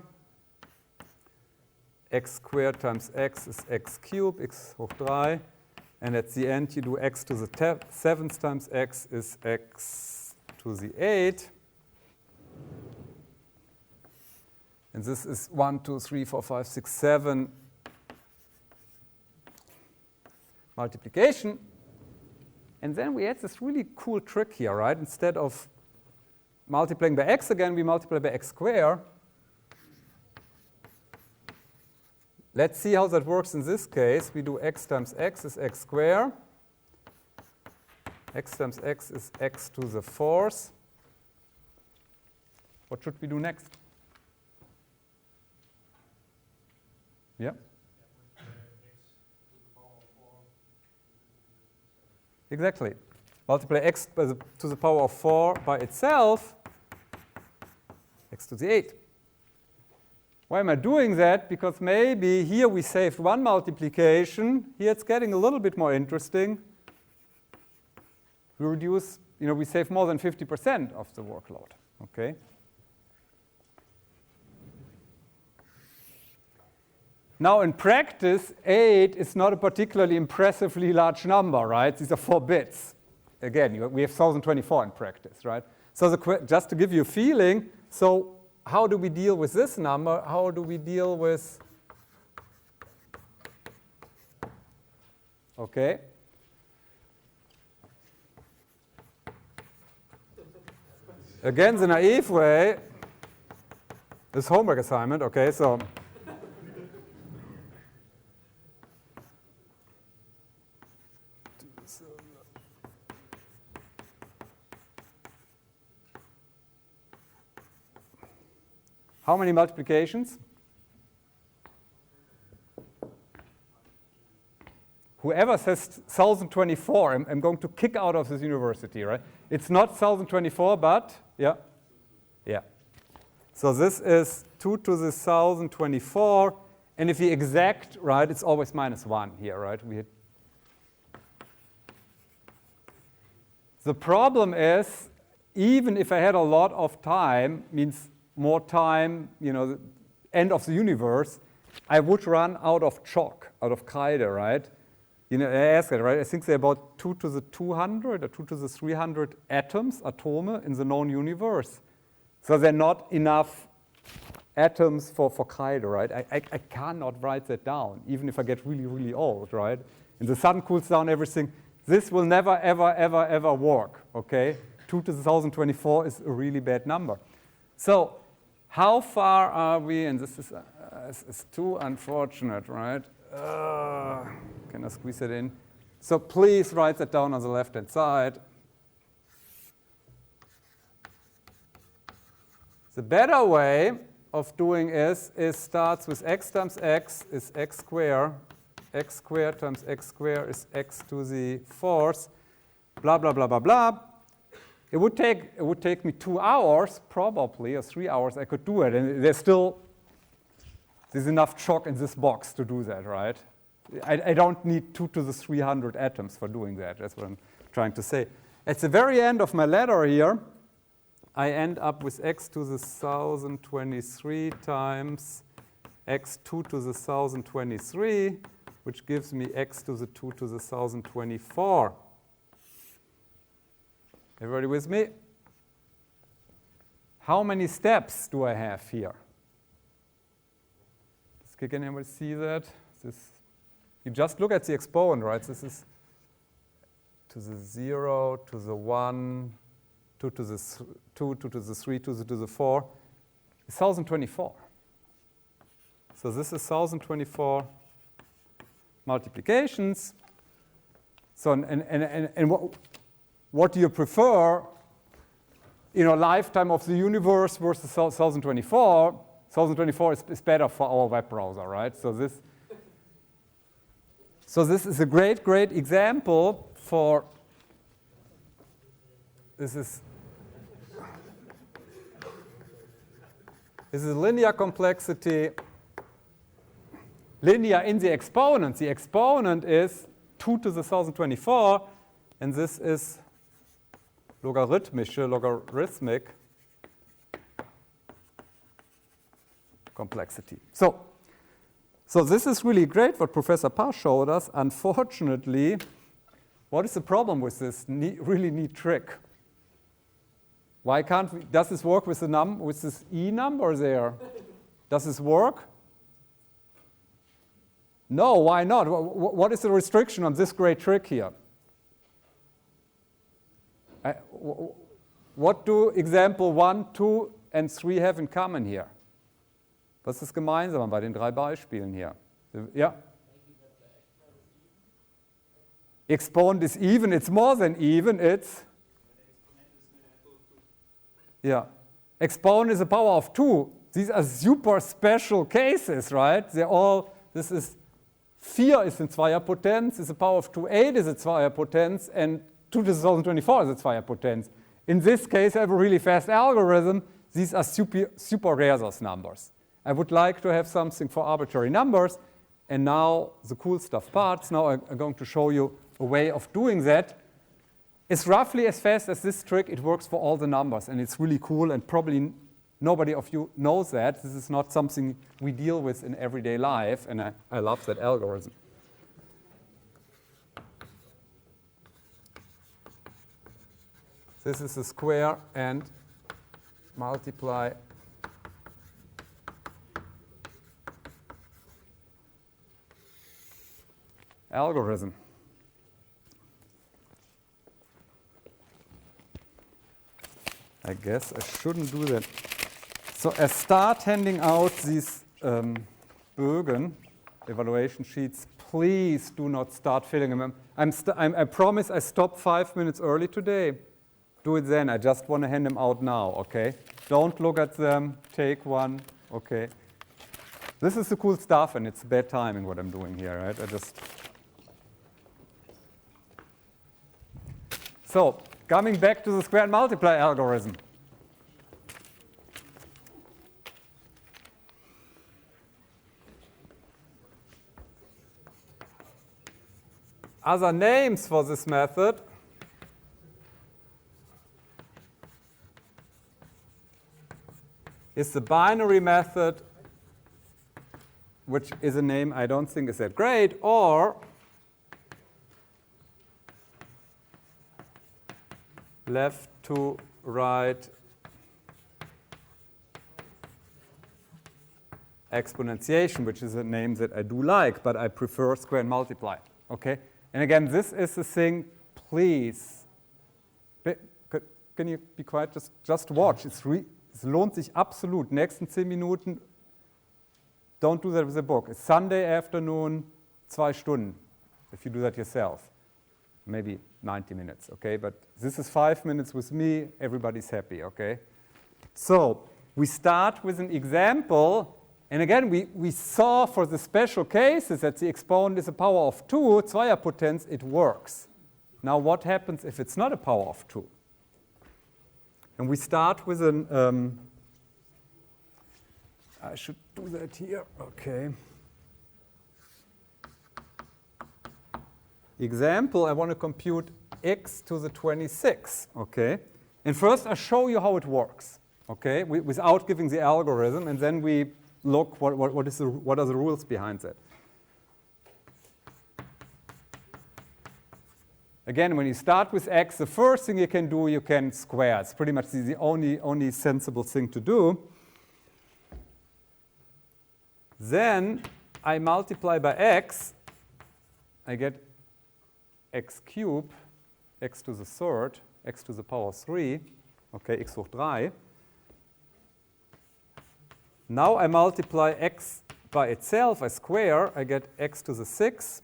X squared times x is x cubed, x hoch 3. And at the end, you do x to the 7th times x is x to the 8. And this is 1, 2, 3, 4, 5, 6, 7 multiplication. And then we add this really cool trick here, right? Instead of multiplying by x again, we multiply by x squared. Let's see how that works in this case. We do x times x is x squared. X times x is x to the 4th. What should we do next? Yeah? Exactly. Multiply x to the power of 4 by itself, x to the 8. Why am I doing that? Because maybe here we saved one multiplication. Here it's getting a little bit more interesting. We reduce, we save more than 50% of the workload, okay? Now in practice, 8 is not a particularly impressively large number, right? These are 4 bits. Again, we have 1024 in practice, right? So just to give you a feeling, so how do we deal with this number? How do we deal with, okay? Again, the naive way, this homework assignment, okay, so how many multiplications? Whoever says 1024, I'm going to kick out of this university, right? It's not 1024, but, yeah. So this is 2 to the 1024. And if we exact, right, it's always -1 here, right? The problem is, even if I had a lot of time, means more time, the end of the universe, I would run out of chalk, out of Kreide, right? I asked it, right? I think there are about 2 to the 200 or 2 to the 300 atome in the known universe. So there are not enough atoms for Kreide, right? I cannot write that down, even if I get really, really old, right? And the sun cools down everything. This will never, ever, ever, ever work, okay? 2 to the 1024 is a really bad number. So how far are we? And this is too unfortunate, right? Can I squeeze it in? So please write that down on the left-hand side. The better way of doing is starts with x times x is x squared. X squared times x squared is x to the 4th, blah, blah, blah, blah, blah. It would take me 2 hours, probably, or 3 hours. I could do it. And there's enough chalk in this box to do that, right? I don't need 2 to the 300 atoms for doing that. That's what I'm trying to say. At the very end of my letter here, I end up with x to the 1023 times x2 to the 1023, which gives me x to the 2 to the 1024. Everybody with me? How many steps do I have here? Can anybody see that? You just look at the exponent, right? This is to the 0, to the 1, 2 to the 2, 2 to the 3, 2 to the 4. It's 1024. So this is 1024 multiplications. So and what do you prefer? Lifetime of the universe versus 1024. 1024 is better for our web browser, right? So this is a great, great example for this is linear complexity, linear in the exponent. The exponent is 2 to the 1024, and this is logarithmic complexity. So this is really great what Professor Paar showed us. Unfortunately, what is the problem with this really neat trick? Why can't we? Does this work with this E number there? Does this work? No, why not? What is the restriction on this great trick here? What do example 1, 2, and 3 have in common here? Was ist gemeinsam bei den 3 Beispielen hier? Ja? Exponent is even. It's more than even. It's exponent is a power of 2. These are super special cases, right? They're all. This is 4 is in Zweierpotenz. Is a power of 2. 8 is a Zweierpotenz, and 2 to the 1024 is a Zweierpotenz. In this case, I have a really fast algorithm. These are super rare, those numbers. I would like to have something for arbitrary numbers, and now the cool stuff parts. Now I'm going to show you a way of doing that. It's roughly as fast as this trick. It works for all the numbers, and it's really cool, and probably nobody of you knows that. This is not something we deal with in everyday life, and I love that algorithm. This is a square and multiply algorithm. I guess I shouldn't do that. So I start handing out these Bögen, evaluation sheets. Please do not start filling them. I promise I stop 5 minutes early today. Do it then. I just want to hand them out now, okay? Don't look at them. Take one, okay? This is the cool stuff, and it's bad timing what I'm doing here, right? So, coming back to the square and multiply algorithm. Other names for this method is the binary method, which is a name I don't think is that great, or left to right exponentiation, which is a name that I do like, but I prefer square and multiply. Okay? And again, this is the thing, please. Can you be quiet? Just watch. Es lohnt sich absolut. Nächsten 10 Minuten. Don't do that with a book. It's Sunday afternoon, 2 Stunden, if you do that yourself. Maybe 90 minutes, okay? But this is 5 minutes with me. Everybody's happy, okay? So we start with an example. And again, we saw for the special cases that the exponent is a power of 2, Zweierpotenz, it works. Now what happens if it's not a power of 2? And we start with an, I should do that here, okay. Example, I want to compute x to the 26, okay? And first I show you how it works, okay, without giving the algorithm, and then we look what are the rules behind that. Again, when you start with x, the first thing you can do, you can square. It's pretty much the only sensible thing to do. Then I multiply by x. I get x cubed, x to the third, x to the power 3, okay, x hoch 3. Now I multiply x by itself, I square, I get x to the 6.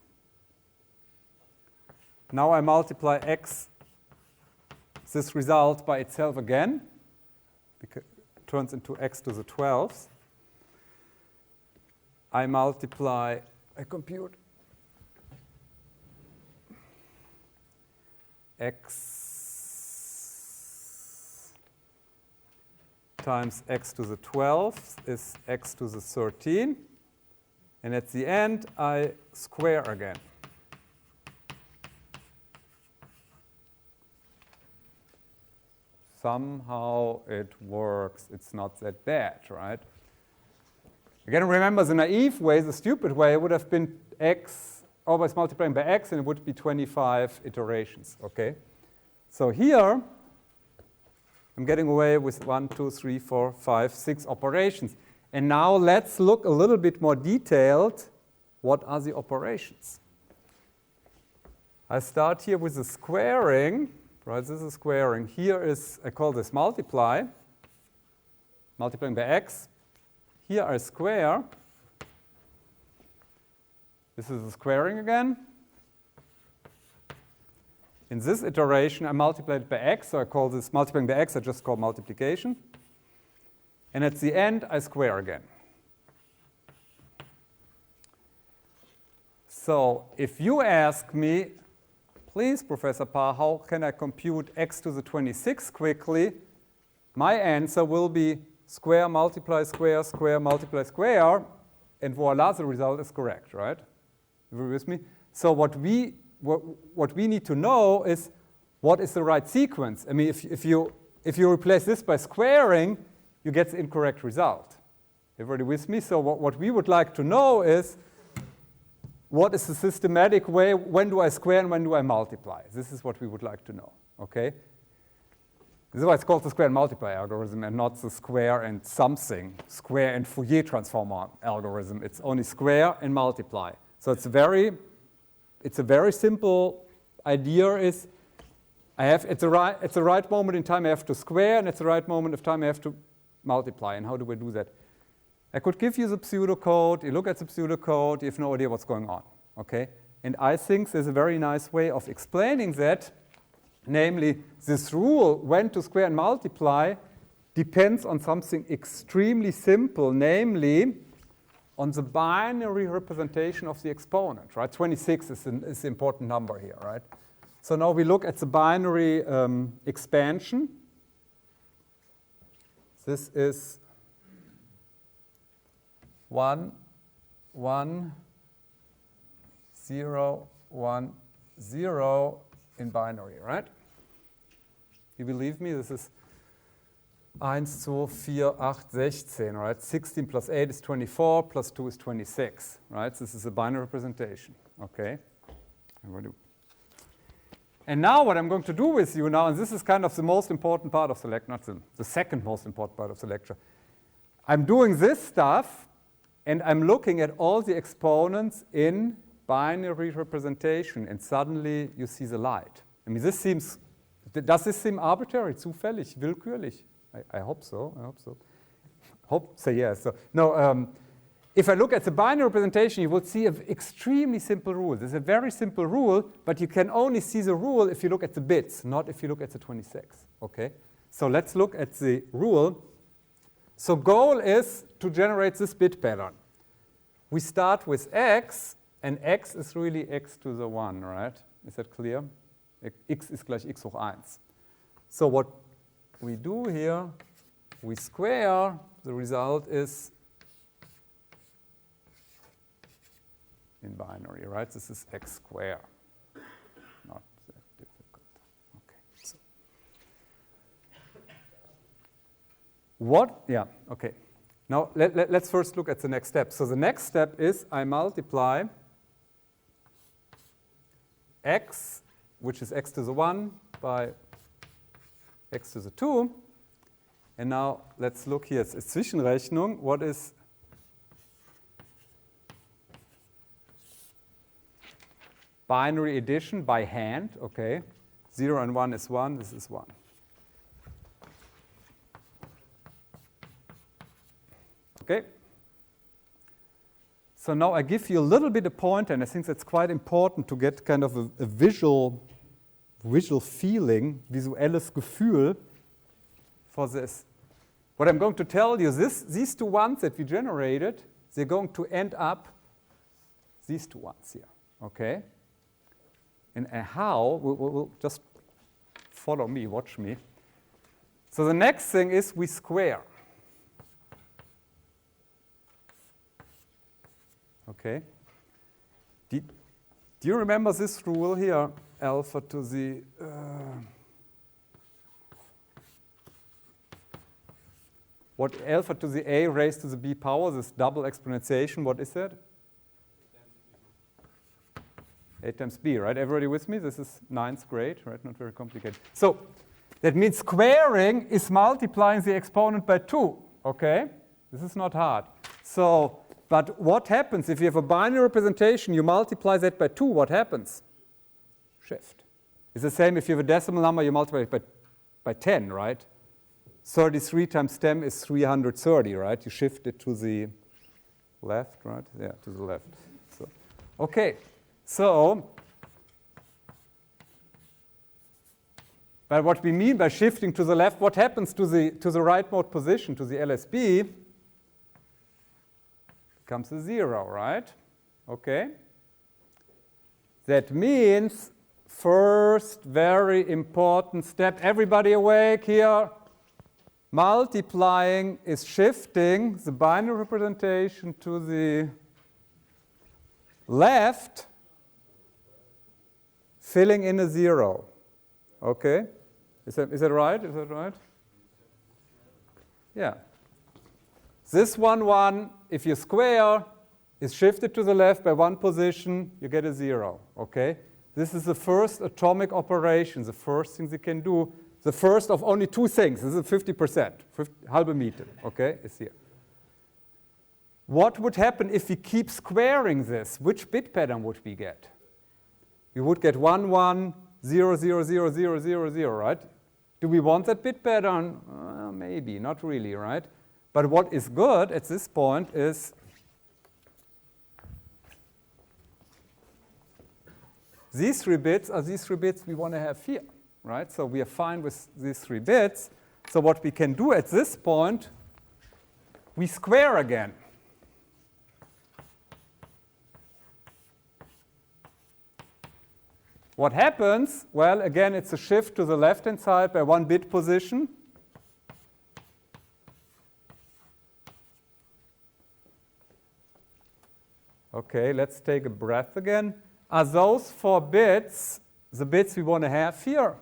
Now I multiply x, this result by itself again, because it turns into x to the 12th. I compute x times x to the 12th is x to the 13. And at the end, I square again. Somehow it works. It's not that bad, right? Again, remember the naive way, the stupid way, would have been x always multiplying by x, and it would be 25 iterations, okay? So here, I'm getting away with 1, 2, 3, 4, 5, 6 operations. And now let's look a little bit more detailed. What are the operations? I start here with the squaring. Right, this is squaring. Here is, I call this multiply, multiplying by x. Here I square. This is the squaring again. In this iteration, I multiplied by x, so I call this multiplying by x, I just call multiplication. And at the end, I square again. So if you ask me, please, Professor Paar, how can I compute x to the 26 quickly? My answer will be square, multiply, square, square, multiply, square, and voila, the result is correct, right? Are you with me? So what we need to know is what is the right sequence. I mean, if you replace this by squaring, you get the incorrect result. Everybody with me? So what we would like to know is what is the systematic way, when do I square and when do I multiply? This is what we would like to know, okay? This is why it's called the square and multiply algorithm and not the square and something, square and Fourier transform algorithm. It's only square and multiply. So it's a very simple idea is at the right moment in time I have to square, and at the right moment of time I have to multiply. And how do we do that? I could give you the pseudocode, you look at the pseudocode, you have no idea what's going on, okay? And I think there's a very nice way of explaining that, namely this rule, when to square and multiply, depends on something extremely simple, namely on the binary representation of the exponent, right? 26 is an important number here, right? So now we look at the binary expansion. This is 1, 1, 0, 1, 0 in binary, right? You believe me? This is 1, 2, 4, 8, 16, right? 16 plus 8 is 24, plus 2 is 26, right? This is a binary representation, okay? And now what I'm going to do with you now, and this is kind of the most important part of the lecture, not the second most important part of the lecture. I'm doing this stuff, and I'm looking at all the exponents in binary representation, and suddenly you see the light. I mean, does this seem arbitrary, zufällig, willkürlich? I hope so, say yes. So, no, if I look at the binary representation, you will see an extremely simple rule. There's a very simple rule, but you can only see the rule if you look at the bits, not if you look at the 26, okay? So let's look at the rule. So goal is to generate this bit pattern. We start with x, and x is really x to the 1, right? Is that clear? X is gleich x hoch 1. So what we do here, we square, the result is in binary, right? This is x squared. Not that difficult. Okay. So what? Yeah, okay. Now let's first look at the next step. So the next step is I multiply x, which is x to the 1, by x to the 2. And now let's look here. It's Zwischenrechnung. What is binary addition by hand? Okay. 0 and 1 is 1. This is 1. Okay. So now I give you a little bit of pointer, and I think that's quite important to get kind of a visual feeling, visuelles Gefühl for this. What I'm going to tell you, these two ones that we generated, they're going to end up these two ones here, okay? And how, we'll just follow me, watch me. So the next thing is we square. Okay? Do you remember this rule here? Alpha to the what alpha to the a raised to the b power, this double exponentiation, what is that? A times b, right? Everybody with me? This is 9th grade, right? Not very complicated. So that means squaring is multiplying the exponent by 2, okay? This is not hard. So, but what happens if you have a binary representation, you multiply that by 2, what happens? Shift. It's the same if you have a decimal number, you multiply it by 10, right? 33 times 10 is 330, right? You shift it to the left, right? Yeah, to the left. So, okay. So, but what we mean by shifting to the left, what happens to the rightmost position, to the LSB? Becomes a 0, right? Okay. That means first very important step. Everybody awake here? multiplying is shifting the binary representation to the left, filling in a 0. Okay? Is that right? Is that right? Yeah. This 1, 1, if you square, is shifted to the left by 1 position, you get a 0. Okay? This is the first atomic operation, the first thing they can do. The first of only 2 things. This is 50%, halbe Miete. Okay? It's here. What would happen if we keep squaring this? Which bit pattern would we get? We would get 1, 1, 0, 0, 0, 0, 0, 0, right? Do we want that bit pattern? Maybe, not really, right? But what is good at this point is these 3 bits are these 3 bits we want to have here, right? So we are fine with these 3 bits. So what we can do at this point, we square again. What happens? Well, again, it's a shift to the left-hand side by 1 bit position. Okay, let's take a breath again. Are those 4 bits the bits we want to have here?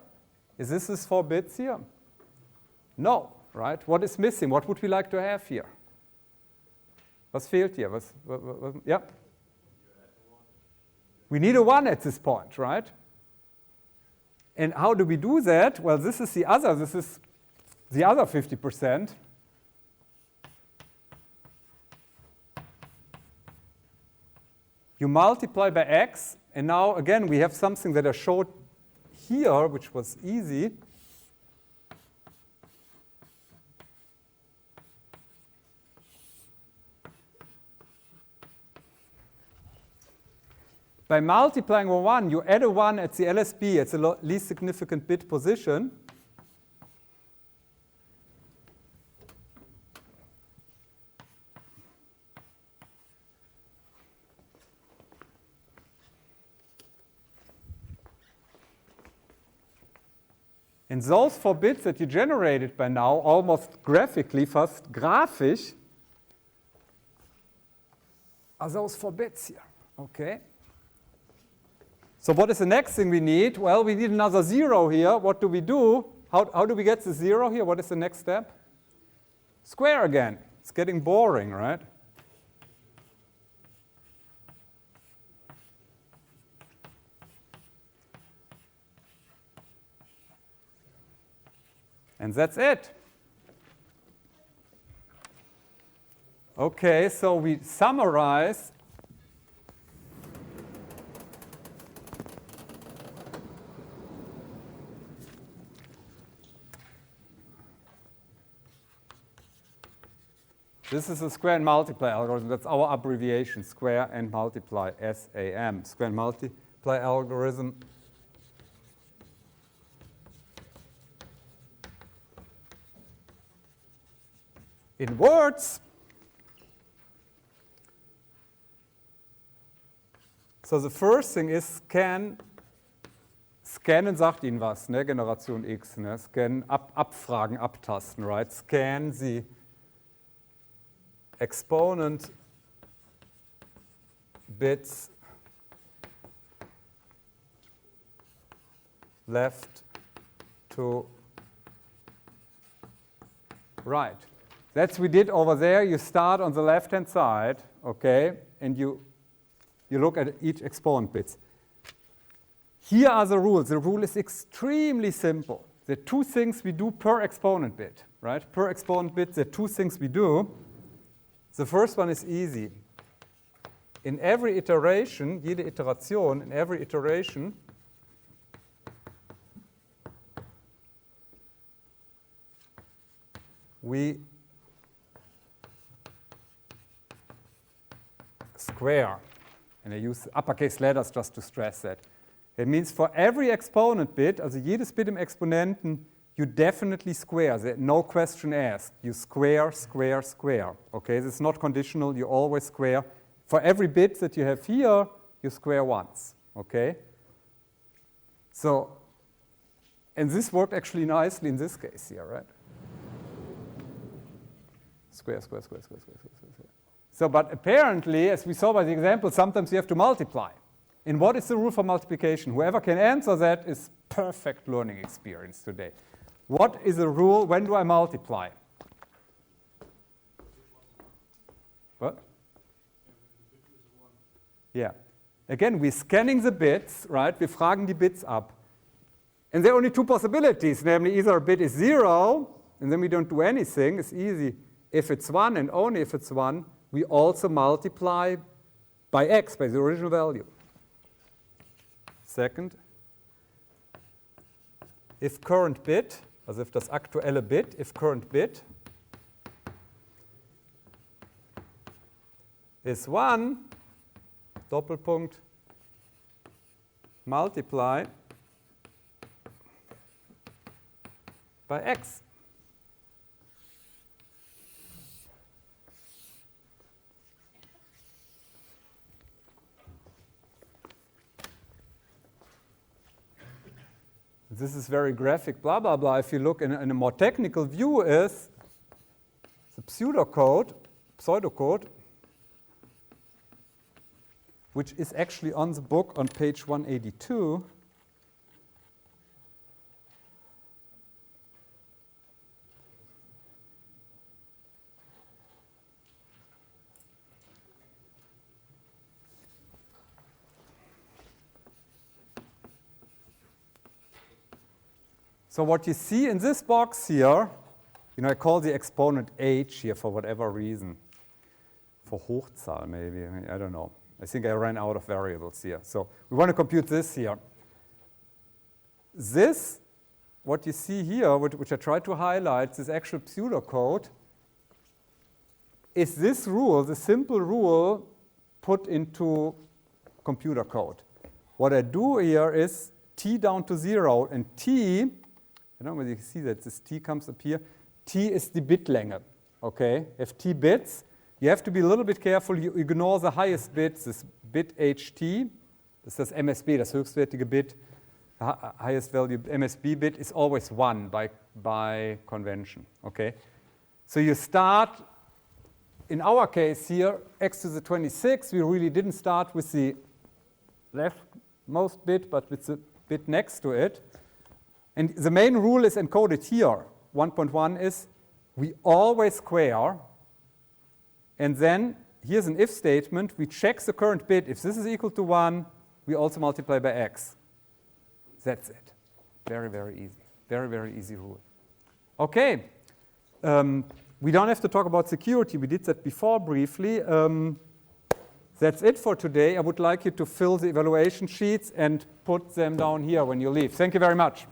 Is this 4 bits here? No, right? What is missing? What would we like to have here? Was fehlt here? Yeah. We need a 1 at this point, right? And how do we do that? Well, this is the other 50%. You multiply by x, and now again we have something that I showed here, which was easy. By multiplying with 1, you add a 1 at the LSB, it's the least significant bit position. And those 4 bits that you generated by now, almost graphically, fast graphisch, are those 4 bits here, okay? So what is the next thing we need? Well, we need another 0 here. What do we do? How do we get the 0 here? What is the next step? Square again. It's getting boring, right? And that's it. Okay, so we summarize. This is a square and multiply algorithm. That's our abbreviation, square and multiply, SAM, square and multiply algorithm. In words, so the first thing is scan. Scannen sagt Ihnen was, ne? Generation X. Ne? Scan, abfragen, abtasten, right? Scan the exponent bits left to right. That's what we did over there. You start on the left-hand side, okay, and you look at each exponent bits. Here are the rules. The rule is extremely simple. There are 2 things we do per exponent bit, right? Per exponent bit, there are 2 things we do. The first one is easy. In every iteration, jede Iteration, in every iteration, we square. And I use uppercase letters just to stress that. It means for every exponent bit, also jedes Bit im Exponenten, you definitely square. There's no question asked. You square, square, square. Okay, this is not conditional. You always square. For every bit that you have here, you square once. Okay? So, and this worked actually nicely in this case here, right? Square. So, but apparently, as we saw by the example, sometimes you have to multiply. And what is the rule for multiplication? Whoever can answer that is perfect learning experience today. What is the rule? When do I multiply? What? Yeah. Again, we're scanning the bits, right? Wir fragen die Bits ab. And there are only two possibilities, namely either a bit is 0, and then we don't do anything. It's easy. If it's 1, and only if it's 1, we also multiply by x, by the original value. Second, if current bit, also if das aktuelle Bit, if current bit is 1, Doppelpunkt, multiply by x. This is very graphic, blah, blah, blah. If you look in a more technical view is the pseudocode, which is actually on the book on page 182. So what you see in this box here, I call the exponent h here for whatever reason. For Hochzahl maybe, I don't know. I think I ran out of variables here. So we want to compute this here. This, what you see here, which I tried to highlight, this actual pseudocode, is this rule, the simple rule, put into computer code. What I do here is t down to 0, and t, I don't know whether you can see that, this t comes up here. T is the Bitlänge, okay? If t bits, you have to be a little bit careful. You ignore the highest bits, this bit ht, das ist das MSB, das höchstwertige Bit. Highest value MSB bit is always 1 by convention, okay? So you start, in our case here, x to the 26, we really didn't start with the leftmost bit, but with the bit next to it. And the main rule is encoded here. 1.1 is we always square, and then here's an if statement. We check the current bit. If this is equal to 1, we also multiply by x. That's it. Very, very easy. Very, very easy rule. Okay. We don't have to talk about security. We did that before briefly. That's it for today. I would like you to fill the evaluation sheets and put them down here when you leave. Thank you very much.